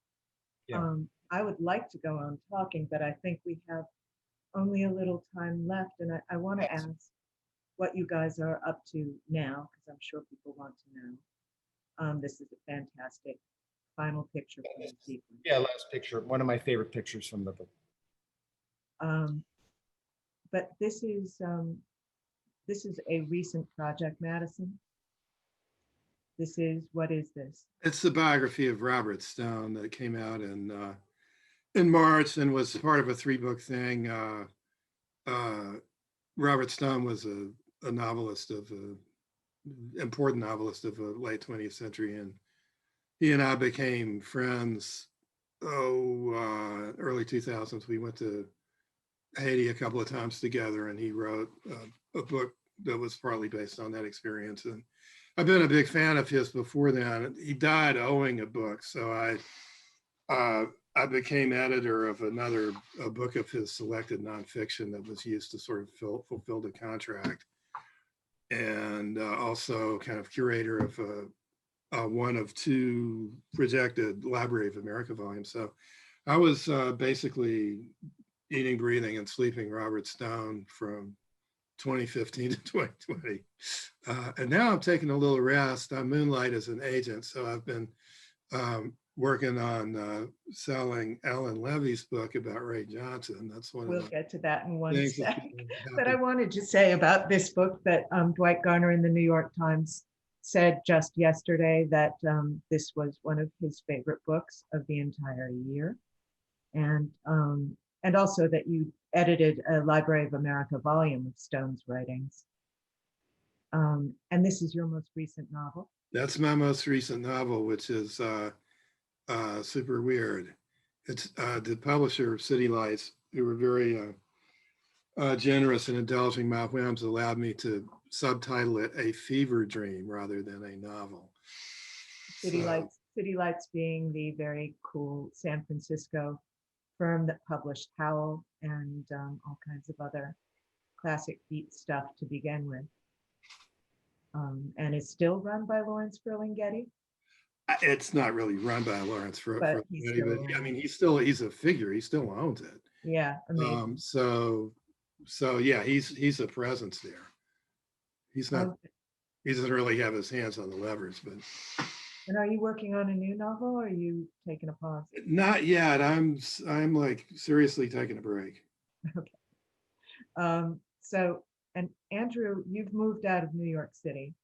D: Yeah.
C: I would like to go on talking, but I think we have only a little time left. And I want to ask what you guys are up to now, because I'm sure people want to know. This is a fantastic final picture from the sequence.
D: Yeah, last picture, one of my favorite pictures from the book.
C: But this is a recent project, Madison. What is this?
E: It's the biography of Robert Stone that came out in March and was part of a 3-book thing. Robert Stone was a novelist important novelist of the late 20th century, and he and I became friends. Early 2000s. We went to Haiti a couple of times together, and he wrote a book that was partly based on that experience. And I've been a big fan of his before then. He died owing a book, so I became editor of a book of his selected nonfiction that was used to sort of fulfill the contract, and also kind of curator of one of 2 projected Library of America volumes. So I was basically eating, breathing, and sleeping Robert Stone from 2015 to 2020. And now I'm taking a little rest. I moonlight as an agent. So I've been working on selling Ellen Levy's book about Ray Johnson. That's one
C: We'll
E: of the
C: get to that in one
E: things
C: sec.
E: that's
C: But I wanted to say about this book that Dwight Garner in the New York Times said just yesterday that this was one of his favorite books of the entire year. And also that you edited a Library of America volume of Stone's writings. And this is your most recent novel.
E: That's my most recent novel, which is super weird. It's the publisher, City Lights, who were very generous in indulging my whims, allowed me to subtitle it A Fever Dream rather than a novel.
C: City Lights being the very cool San Francisco firm that published Howl and all kinds of other classic beat stuff to begin with. And is still run by Lawrence Ferlinghetti.
E: It's not really run by Lawrence Ferlinghetti, but I mean, he's a figure. He still owns it.
C: Yeah, amazing.
E: So yeah, he's a presence there. He's not. He doesn't really have his hands on the levers, but.
C: And are you working on a new novel, or are you taking a pause?
E: Not yet. I'm like seriously taking a break.
C: Okay. So, and Andrew, you've moved out of New York City.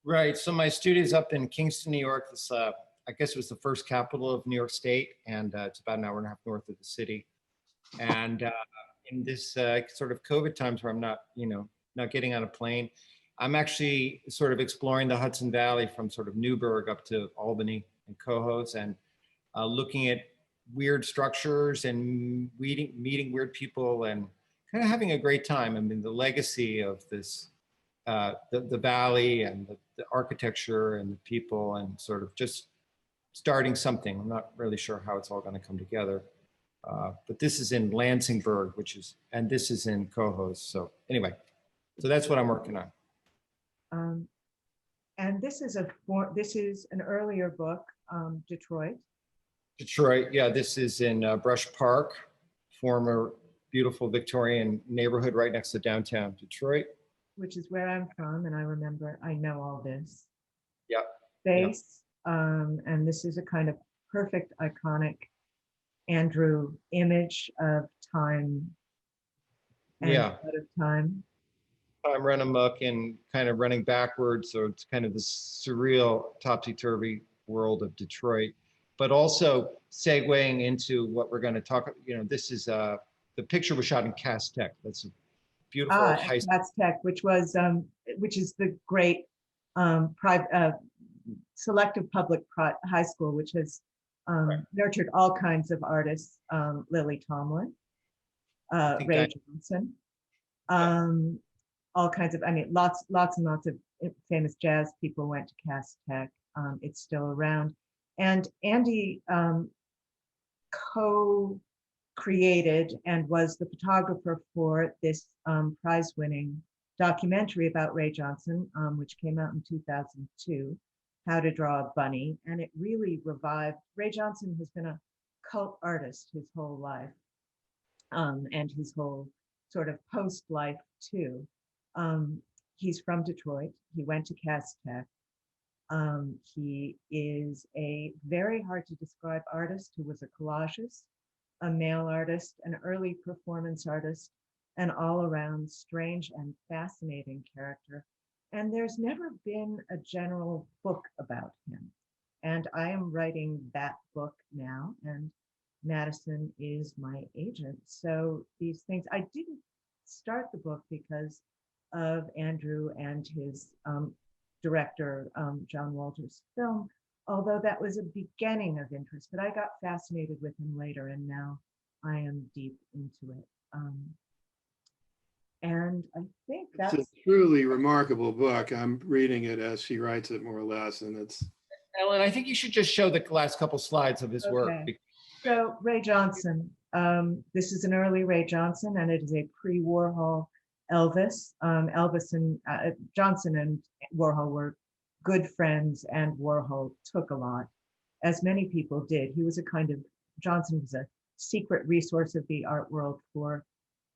D: Right. So my studio's up in Kingston, New York. This, I guess it was the first capital of New York State, and it's about an hour and a half north of the city. And in this sort of COVID times where I'm not getting on a plane, I'm actually sort of exploring the Hudson Valley from sort of Newburgh up to Albany and Cohoes, and looking at weird structures and meeting weird people and kind of having a great time. I mean, the legacy of this, the valley and the architecture and the people, and sort of just starting something. I'm not really sure how it's all going to come together. But this is in Lansingburg, and this is in Cohoes. So anyway, so that's what I'm working on.
C: And this is an earlier book, Detroit.
D: Detroit, yeah, this is in Brush Park, former beautiful Victorian neighborhood right next to downtown Detroit.
C: Which is where I'm from, and I know all this.
D: Yeah.
C: Space, and this is a kind of perfect, iconic Andrew image of time and out of time.
D: I'm running amok and kind of running backwards. So it's kind of the surreal topsy-turvy world of Detroit, but also segueing into what we're going to talk. This is the picture was shot in Cass Tech. That's a beautiful high school.
C: Cass Tech, which is the great private selective public high school, which has nurtured all kinds of artists. Lily Tomlin, Ray Johnson. All kinds of, lots and lots of famous jazz people went to Cass Tech. It's still around. And Andy co-created and was the photographer for this prize-winning documentary about Ray Johnson, which came out in 2002, How to Draw a Bunny. And it really revived. Ray Johnson has been a cult artist his whole life, and his whole sort of post-life too. He's from Detroit. He went to Cass Tech. He is a very hard to describe artist who was a collagist, a mail artist, an early performance artist, an all-around strange and fascinating character. And there's never been a general book about him. And I am writing that book now, and Madison is my agent. So these things, I didn't start the book because of Andrew and his director, John Walter's film, although that was a beginning of interest, but I got fascinated with him later, and now I am deep into it. And I think
E: It's
C: that's
E: a truly remarkable book. I'm reading it as she writes it, more or less, and it's.
D: Ellen, I think you should just show the last couple slides of his work.
C: okay. So Ray Johnson, this is an early Ray Johnson, and it is a pre-Warhol Elvis. Elvis and Johnson and Warhol were good friends, and Warhol took a lot, as many people did. He was a kind of, Johnson was a secret resource of the art world for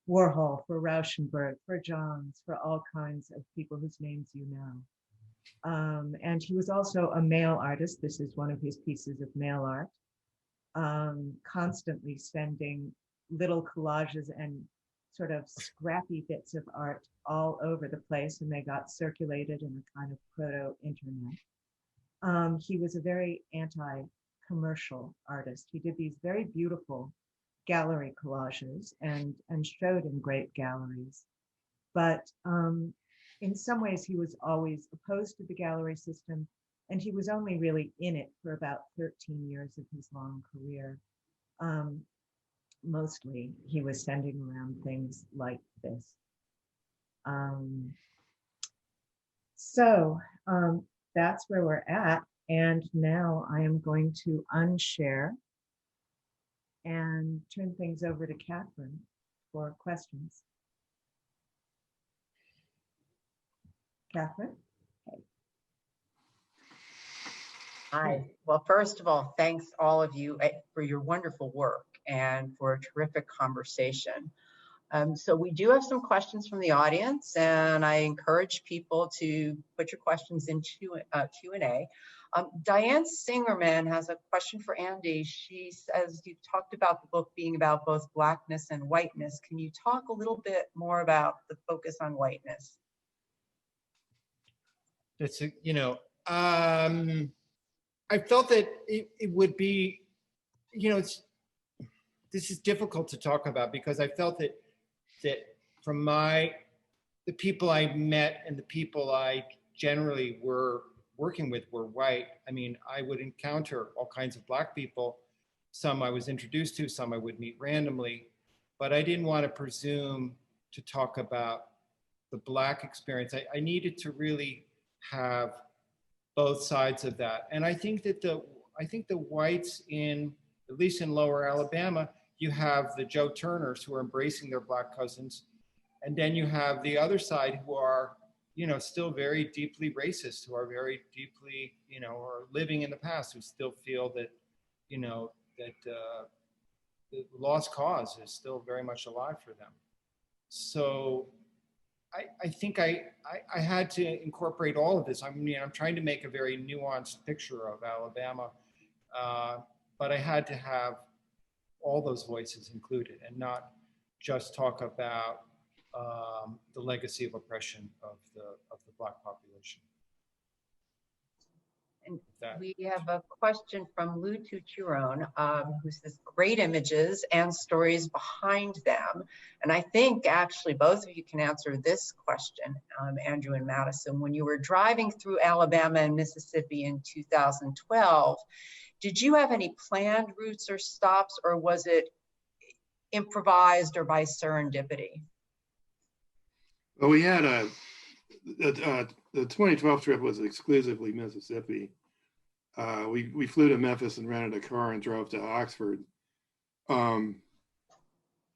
C: Warhol, for Rauschenberg, for Johns, for all kinds of people whose names you know. And he was also a mail artist. This is one of his pieces of mail art, constantly sending little collages and sort of scrappy bits of art all over the place, and they got circulated in a kind of proto-internet. He was a very anti-commercial artist. He did these very beautiful gallery collages and showed in great galleries. But in some ways, he was always opposed to the gallery system, and he was only really in it for about 13 years of his long career. Mostly, he was sending around things like this. So that's where we're at. And now I am going to unshare and turn things over to Catherine for questions. Catherine?
B: Hi. Well, first of all, thanks all of you for your wonderful work and for a terrific conversation. So we do have some questions from the audience, and I encourage people to put your questions into Q&A. Diane Singerman has a question for Andy. She says, you talked about the book being about both Blackness and whiteness. Can you talk a little bit more about the focus on whiteness?
D: That's I felt that it would be, this is difficult to talk about because I felt that from the people I met and the people I generally were working with were white. I mean, I would encounter all kinds of Black people. Some I was introduced to, some I would meet randomly, but I didn't want to presume to talk about the Black experience. I needed to really have both sides of that. And I think that the whites in, at least in Lower Alabama, you have the Joe Turners who are embracing their Black cousins. And then you have the other side who are, still very deeply racist, who are very deeply, are living in the past, who still feel that, that the lost cause is still very much alive for them. So I think I had to incorporate all of this. I'm trying to make a very nuanced picture of Alabama, but I had to have all those voices included and not just talk about the legacy of oppression of the Black population.
B: And we have a question from Lou Tuchiron, who says, great images and stories behind them. And I think actually both of you can answer this question, Andrew and Madison. When you were driving through Alabama and Mississippi in 2012, did you have any planned routes or stops, or was it improvised or by serendipity?
E: Well, we had the 2012 trip was exclusively Mississippi. We flew to Memphis and rented a car and drove to Oxford. Well,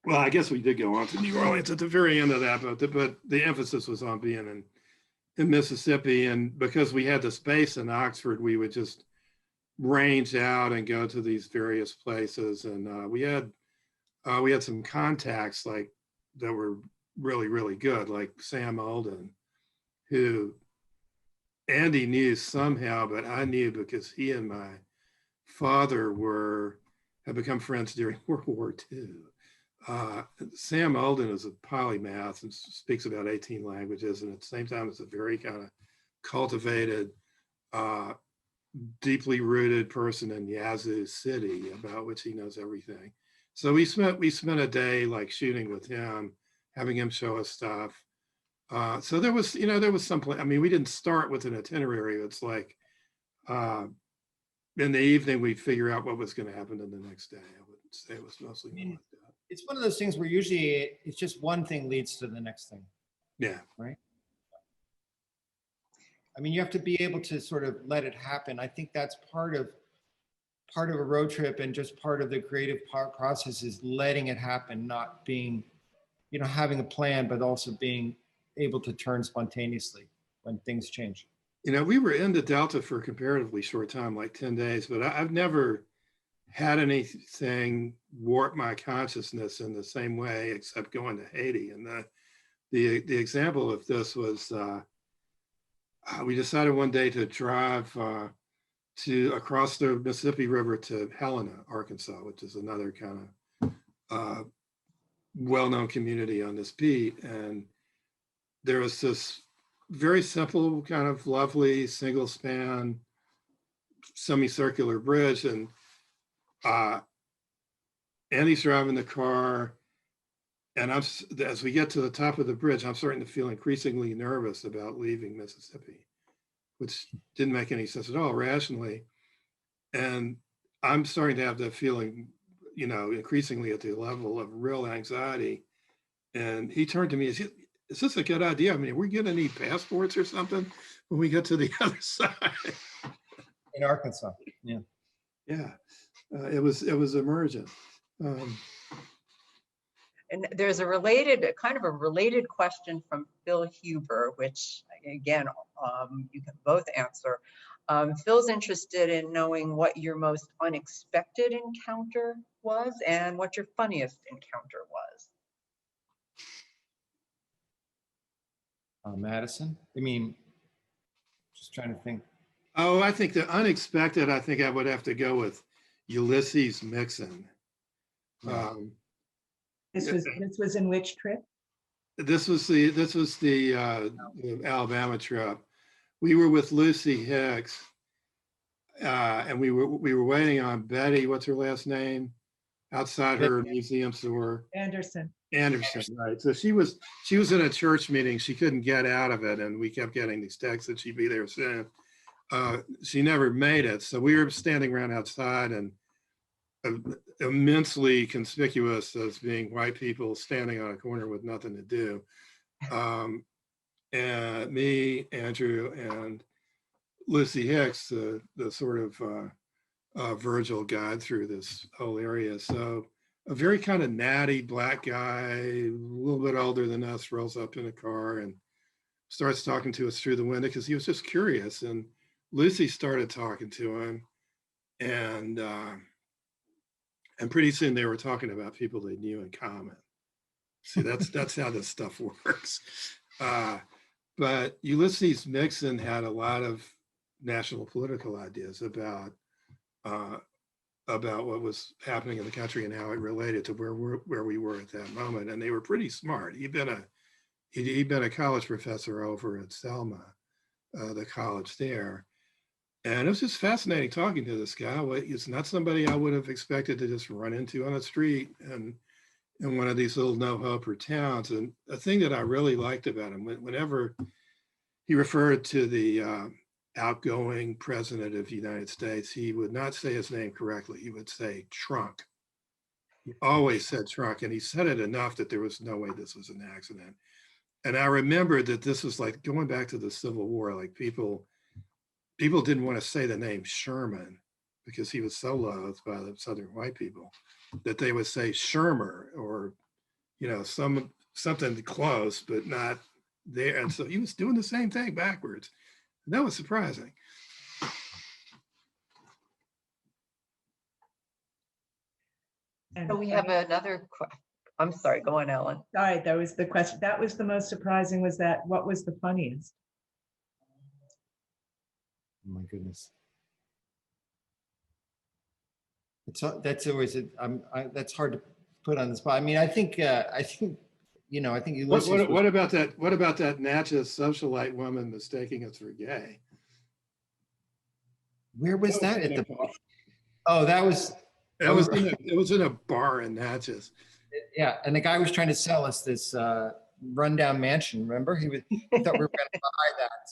E: I guess we did go on to New Orleans at the very end of that, but the emphasis was on being in Mississippi. And because we had the space in Oxford, we would just range out and go to these various places. And we had some contacts that were really, really good, like Sam Alden, who Andy knew somehow, but I knew because he and my father had become friends during World War II. Sam Alden is a polymath and speaks about 18 languages, and at the same time, is a very kind of cultivated, deeply rooted person in Yazoo City, about which he knows everything. So we spent a day like shooting with him, having him show us stuff. So there was some plan. I mean, we didn't start with an itinerary. It's like in the evening we'd figure out what was going to happen in the next day. I wouldn't say it was mostly more like that.
D: It's one of those things where usually it's just one thing leads to the next thing.
E: Yeah.
D: Right. I mean, you have to be able to sort of let it happen. I think that's part of a road trip, and just part of the creative process is letting it happen, not being, having a plan, but also being able to turn spontaneously when things change.
E: We were in the Delta for a comparatively short time, like 10 days, but I've never had anything warp my consciousness in the same way, except going to Haiti. And the example of this was, we decided one day to drive across the Mississippi River to Helena, Arkansas, which is another kind of well-known community on this beat. And there was this very simple, kind of lovely single span semicircular bridge, and Andy's driving the car, and as we get to the top of the bridge, I'm starting to feel increasingly nervous about leaving Mississippi, which didn't make any sense at all rationally. And I'm starting to have that feeling, increasingly at the level of real anxiety. And he turned to me and said, "Is this a good idea? I mean, are we going to need passports or something when we get to the other side?"
D: In Arkansas. Yeah.
E: Yeah. It was emergent.
B: And there's a kind of a related question from Phil Huber, which again, you can both answer. Phil's interested in knowing what your most unexpected encounter was and what your funniest encounter was.
D: Madison? I mean, just trying to think.
E: Oh, I think the unexpected, I think I would have to go with Ulysses Mixon.
C: This was in which trip?
E: This was the Alabama trip. We were with Lucy Hicks, and we were waiting on Betty. What's her last name? Outside her museum store.
C: Anderson,
E: right. So she was in a church meeting. She couldn't get out of it, and we kept getting these texts that she'd be there soon. She never made it. So we were standing around outside, and immensely conspicuous as being white people standing on a corner with nothing to do. And me, Andrew, and Lucy Hicks, the sort of Virgil guide through this whole area. So a very kind of natty black guy, a little bit older than us, rolls up in a car and starts talking to us through the window because he was just curious. And Lucy started talking to him, and pretty soon they were talking about people they knew in common. See, that's how this stuff works. But Ulysses Mixon had a lot of national political ideas about what was happening in the country and how it related to where we were at that moment. And they were pretty smart. He'd been a college professor over at Selma, the college there. And it was just fascinating talking to this guy. He's not somebody I would have expected to just run into on the street and in one of these little no-hoper towns. And the thing that I really liked about him, whenever he referred to the outgoing president of the United States, he would not say his name correctly. He would say Trunk. He always said Trunk, and he said it enough that there was no way this was an accident. And I remembered that this was like going back to the Civil War, like people didn't want to say the name Sherman because he was so loathed by the Southern white people that they would say Shermer or, something close, but not there. And so he was doing the same thing backwards. And that was surprising.
C: And
B: So we have another question. I'm sorry, go on, Ellen.
C: Sorry, that was the question. That was the most surprising, was that what was the funniest?
D: Oh my goodness. That's always that's hard to put on the spot. I mean, I think I think Ulysses
E: What about that? What about that Natchez socialite woman mistaking us for gay?
D: where was that at the?
E: It
D: Oh, that was. Oh,
E: was in a bar in Natchez.
D: yeah, and the guy was trying to sell us this rundown mansion. Remember, he thought we were going to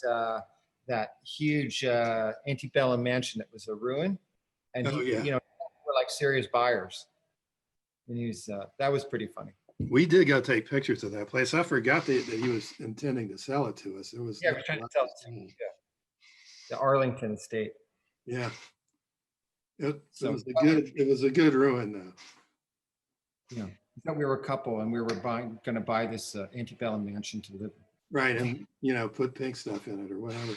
D: buy that huge antebellum mansion that was a ruin, and
E: Oh, yeah.
D: We're like serious buyers. And that was pretty funny.
E: We did go take pictures of that place. I forgot that he was intending to sell it to us. It was
D: He was trying to sell it to me. Yeah. The Arlington estate.
E: Yeah. It was a good ruin though.
D: Yeah. We thought we were a couple and we were going to buy this antebellum mansion to live in.
E: Right. And, put pink stuff in it or whatever.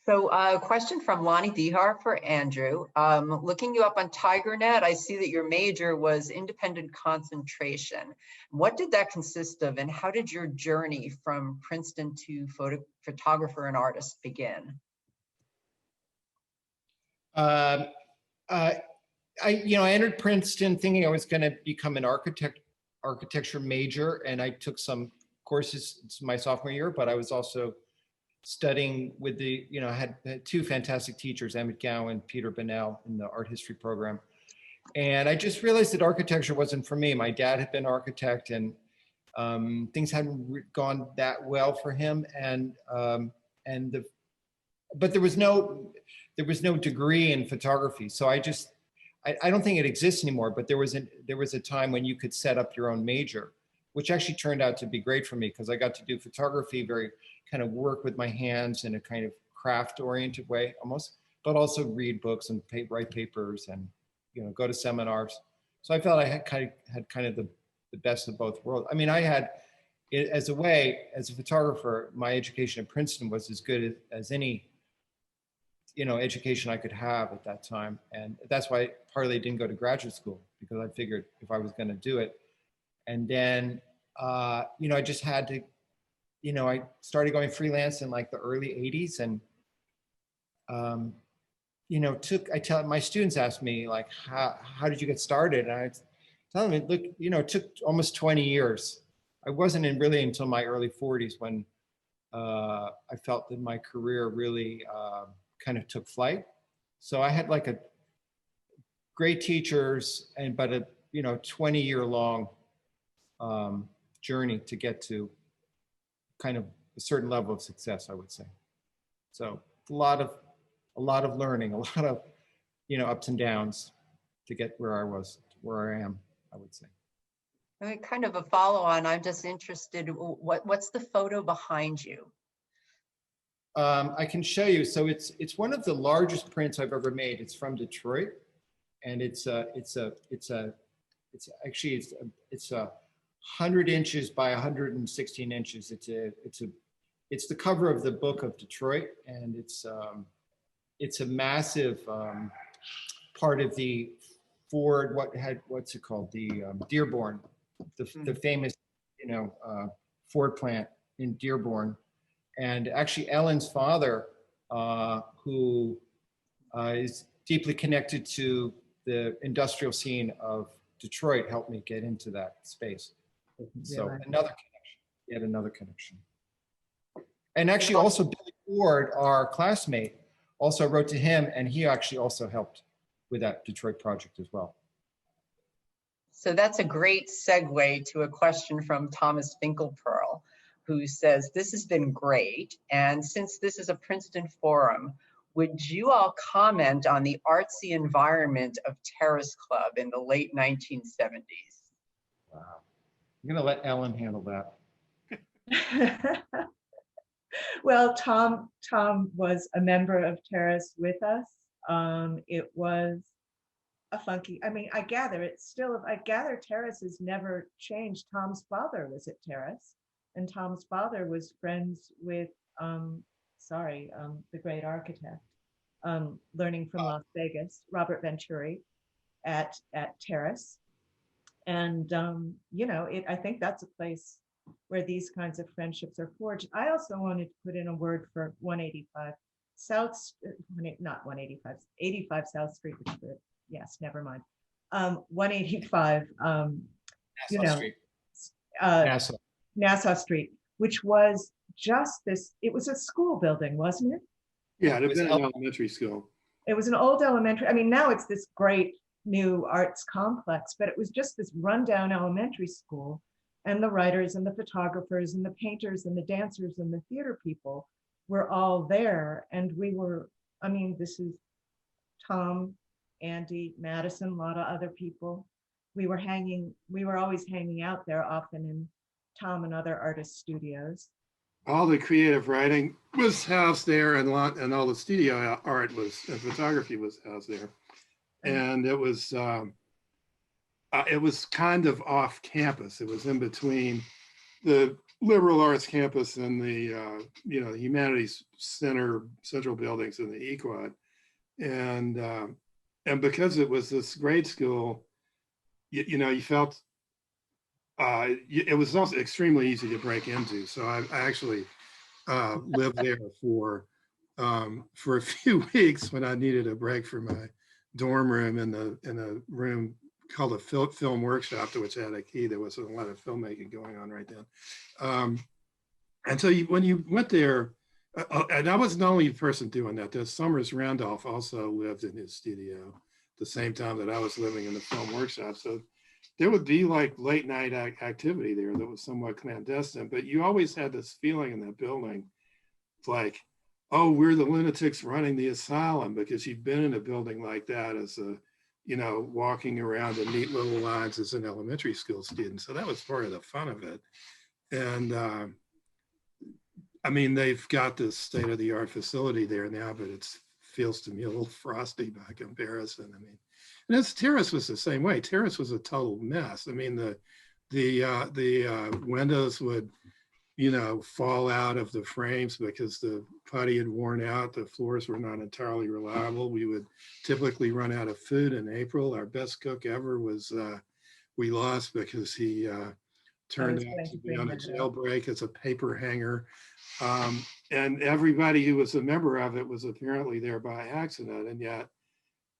B: So a question from Lonnie Dihar for Andrew. Looking you up on TigerNet, I see that your major was independent concentration. What did that consist of, and how did your journey from Princeton to photographer and artist begin?
D: I entered Princeton thinking I was going to become an architecture major, and I took some courses my sophomore year, but I was also studying with I had two fantastic teachers, Emmett Gowan, Peter Bunnell, in the art history program. And I just realized that architecture wasn't for me. My dad had been an architect, and things hadn't gone that well for him. But there was no degree in photography. So I don't think it exists anymore, but there was a time when you could set up your own major, which actually turned out to be great for me because I got to do photography, very kind of work with my hands in a kind of craft oriented way almost, but also read books and write papers and, go to seminars. So I felt I had kind of the best of both worlds. I mean, I had, as a photographer, my education at Princeton was as good as any, education I could have at that time. And that's why partly didn't go to graduate school, because I figured if I was going to do it. And then, I just had to, I started going freelance in like the early 80s and, my students asked me like, how did you get started? And I tell them, look, it took almost 20 years. I wasn't in really until my early 40s when I felt that my career really kind of took flight. So I had like a great teachers but a 20-year long journey to get to kind of a certain level of success, I would say. So a lot of learning, a lot of ups and downs to get where I am, I would say.
B: Kind of a follow on. I'm just interested. What's the photo behind you?
D: I can show you. So it's one of the largest prints I've ever made. It's from Detroit, and it's 100 inches by 116 inches. It's the cover of the book of Detroit, and it's a massive part of the Ford. What's it called? The Dearborn, the famous Ford plant in Dearborn. And actually, Ellen's father, who is deeply connected to the industrial scene of Detroit, helped me get into that space. So yet another connection. And actually also Billy Ford, our classmate, also wrote to him, and he actually also helped with that Detroit project as well.
B: So that's a great segue to a question from Thomas Finkelpearl, who says, this has been great. And since this is a Princeton forum, would you all comment on the artsy environment of Terrace Club in the late 1970s?
D: Wow. I'm going to let Ellen handle that.
C: Well, Tom was a member of Terrace with us. It was a funky, I gather Terrace has never changed. Tom's father was at Terrace, and Tom's father was friends with, the great architect, learning from Las Vegas, Robert Venturi at Terrace. And, I think that's a place where these kinds of friendships are forged. I also wanted to put in a word for 185 South, not 185, 85 South Street, which is, yes, never mind. 185, you
D: Nassau
C: know,
D: Street.
C: Nassau.
D: Nassau.
C: Nassau Street, which was just this, it was a school building, wasn't it?
E: Yeah, it had
D: was
E: been an elementary school.
C: It was an old elementary. I mean, now it's this great new arts complex, but it was just this rundown elementary school. And the writers and the photographers and the painters and the dancers and the theater people were all there. And we were, I mean, this is Tom, Andy, Madison, a lot of other people. We were always hanging out there, often in Tom and other artists' studios.
E: All the creative writing was housed there, and all the studio art and photography was housed there. And it was kind of off campus. It was in between the liberal arts campus and the the humanities central buildings in the Equad. And because it was this grade school, you felt it was also extremely easy to break into. So I actually lived there for a few weeks when I needed a break from my dorm room in a room called a film workshop, to which I had a key. There was a lot of filmmaking going on right then. And so when you went there, and I wasn't the only person doing that. There's Summers Randolph also lived in his studio at the same time that I was living in the film workshop. So there would be like late night activity there that was somewhat clandestine, but you always had this feeling in that building, like, oh, we're the lunatics running the asylum, because you'd been in a building like that as a, walking around in neat little lines as an elementary school student. So that was part of the fun of it. And I mean, they've got this state-of-the-art facility there now, but it feels to me a little frosty by comparison. I mean, and Terrace was the same way. Terrace was a total mess. I mean, the windows would, fall out of the frames because the putty had worn out. The floors were not entirely reliable. We would typically run out of food in April. Our best cook ever was, we lost because he turned out to be on a jailbreak as a paper hanger. And everybody who was a member of it was apparently there by accident. And yet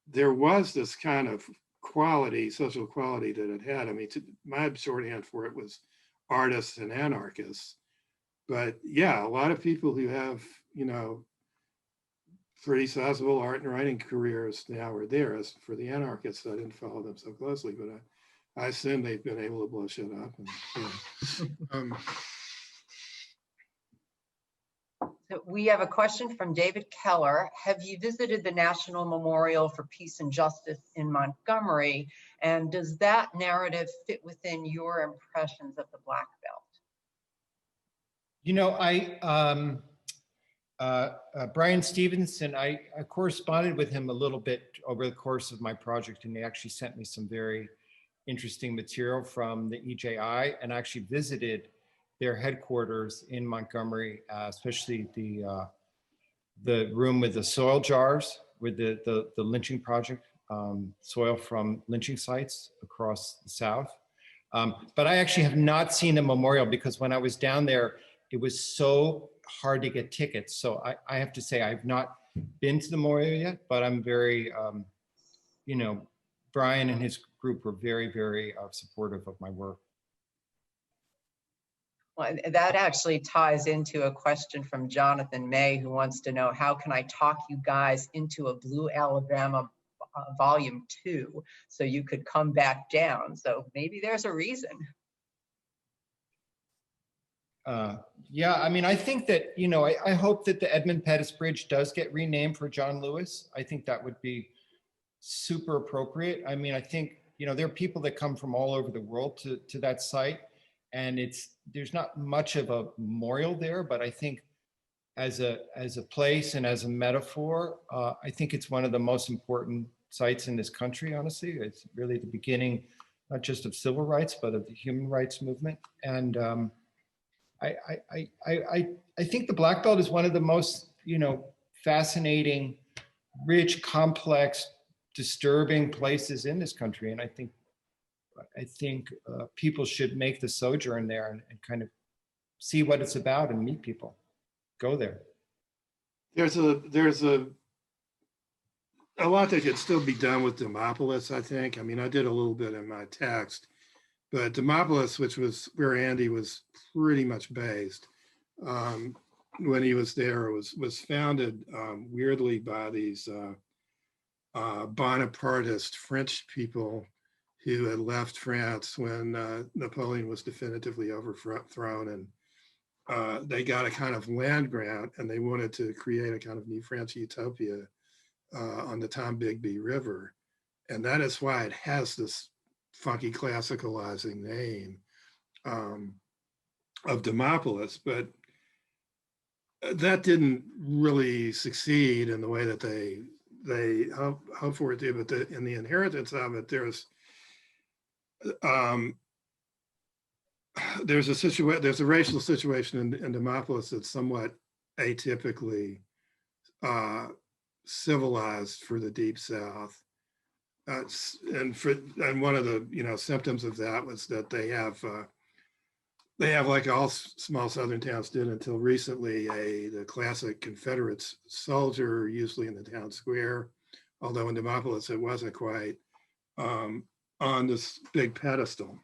E: there was this kind of quality, social quality that it had. I mean, my shorthand for it was artists and anarchists. But yeah, a lot of people who have, pretty sizable art and writing careers now are there. As for the anarchists, I didn't follow them so closely, but I assume they've been able to blow shit up. And,
B: So we have a question from David Keller. Have you visited the National Memorial for Peace and Justice in Montgomery? And does that narrative fit within your impressions of the Black Belt?
D: Brian Stevenson, I corresponded with him a little bit over the course of my project, and he actually sent me some very interesting material from the EJI, and actually visited their headquarters in Montgomery, especially the room with the soil jars, with the lynching project, soil from lynching sites across the South. But I actually have not seen the memorial, because when I was down there, it was so hard to get tickets. So I have to say I've not been to the memorial yet, but I'm very, Brian and his group were very, very supportive of my work.
B: Well, that actually ties into a question from Jonathan May, who wants to know, how can I talk you guys into a Blue Alabama volume 2 so you could come back down? So maybe there's a reason.
D: Yeah, I mean, I think that, I hope that the Edmund Pettus Bridge does get renamed for John Lewis. I think that would be super appropriate. I mean, I think, there are people that come from all over the world to that site, and there's not much of a memorial there, but I think as a place and as a metaphor, I think it's one of the most important sites in this country, honestly. It's really the beginning, not just of civil rights, but of the human rights movement. And I think the Black Belt is one of the most, fascinating, rich, complex, disturbing places in this country. And I think people should make the sojourn there and kind of see what it's about and meet people. Go there.
E: There's a lot that could still be done with Demopolis, I think. I mean, I did a little bit in my text, but Demopolis, which was where Andy was pretty much based when he was there, was founded weirdly by these Bonapartist French people who had left France when Napoleon was definitively overthrown, and they got a kind of land grant, and they wanted to create a kind of New French utopia on the Tombigbee River. And that is why it has this funky classicalizing name of Demopolis. But that didn't really succeed in the way that they hope for it to. But in the inheritance of it, there's a racial situation in Demopolis that's somewhat atypically civilized for the Deep South, and one of the symptoms of that was that they have like all small southern towns did until recently the classic Confederate soldier, usually in the town square, although in Demopolis it wasn't quite, on this big pedestal.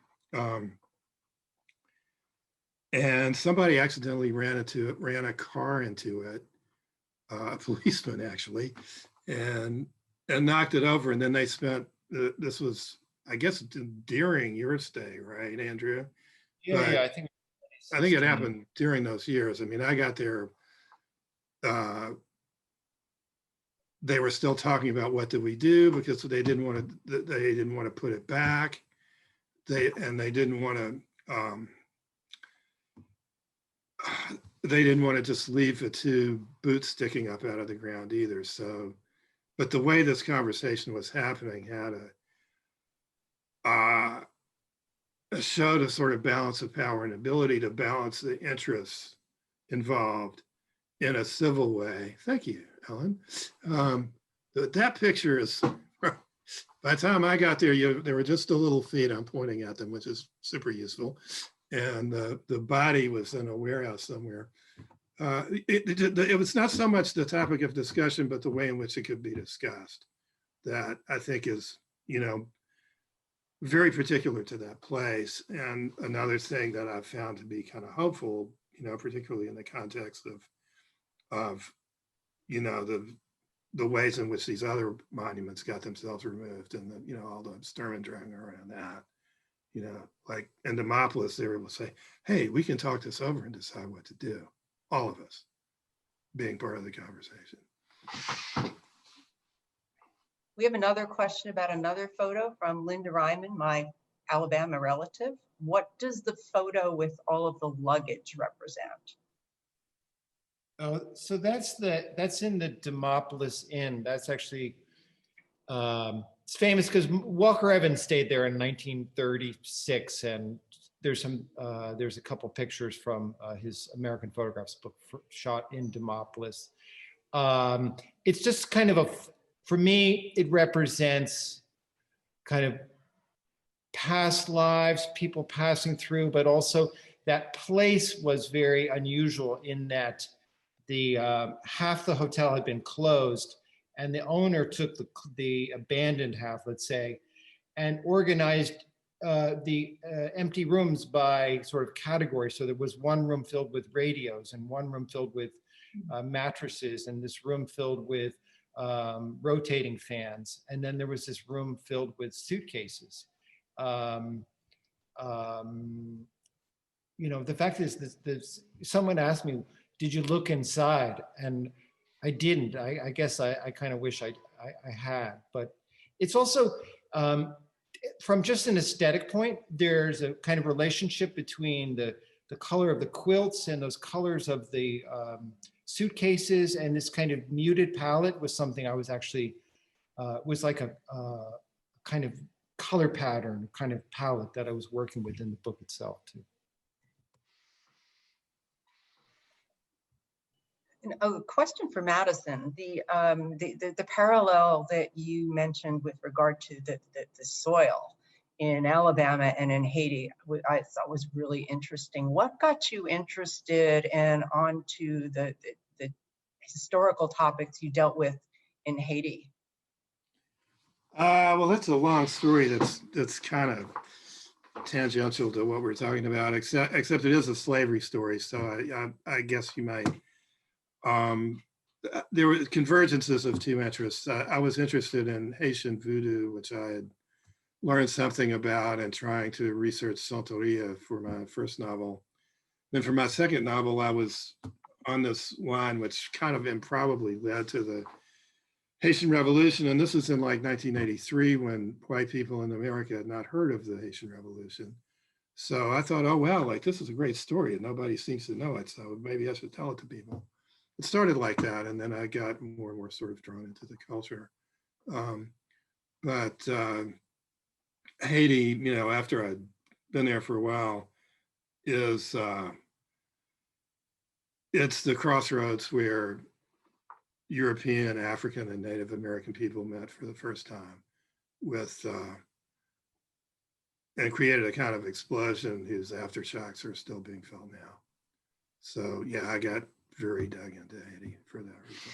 E: And somebody accidentally ran a car into it, a policeman actually, and knocked it over. And then they spent, this was, I guess, during your stay, right, Andrea?
D: Yeah, yeah, I think
E: it happened during those years. I mean, I got there, they were still talking about what did we do, because they didn't want to put it back. They didn't want to just leave the two boots sticking up out of the ground either. So, but the way this conversation was happening had showed a sort of balance of power and ability to balance the interests involved in a civil way. Thank you, Ellen. That picture is, by the time I got there, there were just the little feet, I'm pointing at them, which is super useful. And the body was in a warehouse somewhere. It was not so much the topic of discussion, but the way in which it could be discussed that I think is, very particular to that place. And another thing that I've found to be kind of hopeful, particularly in the context of the ways in which these other monuments got themselves removed, and all the Sturm and Drang around that. Like in Demopolis, they were able to say, hey, we can talk this over and decide what to do. All of us being part of the conversation.
B: We have another question about another photo from Linda Ryman, my Alabama relative. What does the photo with all of the luggage represent?
D: So that's in the Demopolis Inn. That's actually, it's famous because Walker Evans stayed there in 1936, and there's a couple pictures from his American Photographs book shot in Demopolis. It's just kind of for me, it represents kind of past lives, people passing through, but also that place was very unusual in that the half the hotel had been closed, and the owner took the abandoned half, let's say, and organized the empty rooms by sort of category. So there was one room filled with radios, and one room filled with mattresses, and this room filled with rotating fans, and then there was this room filled with suitcases. The fact is, someone asked me, did you look inside? And I didn't. I guess I kind of wish I had. But it's also, from just an aesthetic point, there's a kind of relationship between the color of the quilts and those colors of the suitcases, and this kind of muted palette was something I was actually, was like a kind of color pattern, kind of palette that I was working with in the book itself too.
B: A question for Madison. The parallel that you mentioned with regard to the soil in Alabama and in Haiti, I thought was really interesting. What got you interested and onto the historical topics you dealt with in Haiti?
E: Well, that's a long story that's kind of tangential to what we're talking about, except it is a slavery story. So I guess you might. There were convergences of two interests. I was interested in Haitian voodoo, which I had learned something about, and trying to research Santeria for my first novel. Then for my second novel, I was on this line, which kind of improbably led to the Haitian Revolution. And this was in like 1983, when white people in America had not heard of the Haitian Revolution. So I thought, oh, well, like this is a great story and nobody seems to know it. So maybe I should tell it to people. It started like that. And then I got more and more sort of drawn into the culture. But Haiti, you know, after I'd been there for a while, is it's the crossroads where European, African, and Native American people met for the first time, with and created a kind of explosion whose aftershocks are still being felt now. So yeah, I got very dug into Haiti for that reason.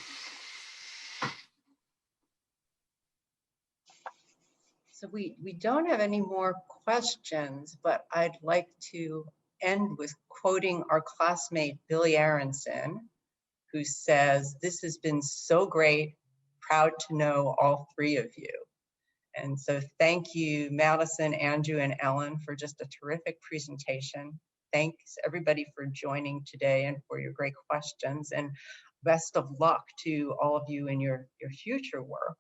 B: So we don't have any more questions, but I'd like to end with quoting our classmate, Billy Aronson, who says, "This has been so great, proud to know all three of you." And so thank you, Madison, Andrew, and Ellen, for just a terrific presentation. Thanks everybody for joining today and for your great questions, and best of luck to all of you in your future work.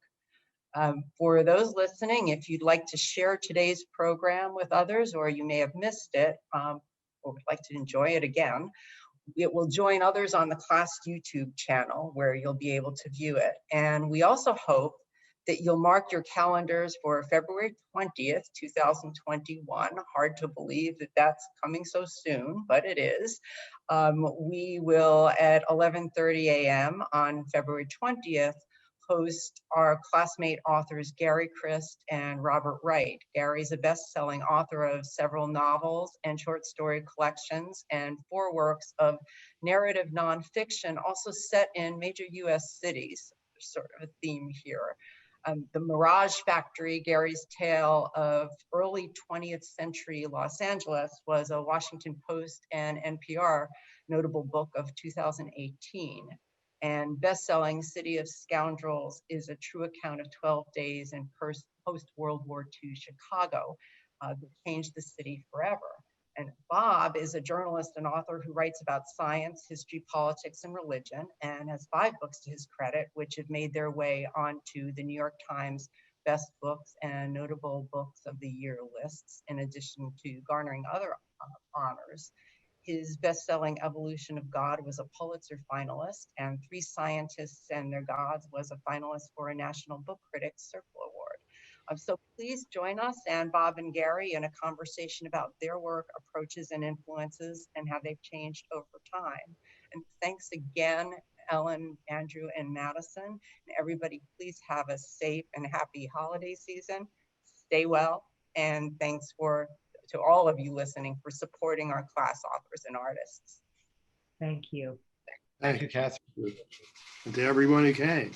B: For those listening, if you'd like to share today's program with others, or you may have missed it, or would like to enjoy it again, it will join others on the class YouTube channel where you'll be able to view it. And we also hope that you'll mark your calendars for February 20th, 2021. Hard to believe that that's coming so soon, but it is. We will at 11:30 a.m. on February 20th host our classmate authors Gary Christ and Robert Wright. Gary's a best-selling author of several novels and short story collections and 4 works of narrative nonfiction, also set in major US cities. There's sort of a theme here. The Mirage Factory, Gary's tale of early 20th century Los Angeles, was a Washington Post and NPR notable book of 2018. And best-selling City of Scoundrels is a true account of 12 days in post-World War II Chicago that changed the city forever. And Bob is a journalist and author who writes about science, history, politics, and religion, and has 5 books to his credit, which have made their way onto the New York Times Best Books and Notable Books of the Year lists, in addition to garnering other honors. His best-selling Evolution of God was a Pulitzer finalist, and 3 Scientists and Their Gods was a finalist for a National Book Critics Circle Award. So please join us and Bob and Gary in a conversation about their work, approaches, and influences, and how they've changed over time. And thanks again, Ellen, Andrew, and Madison. And everybody, please have a safe and happy holiday season. Stay well, and thanks to all of you listening for supporting our class authors and artists.
C: Thank you.
D: Thank you, Catherine.
E: And to everyone who came.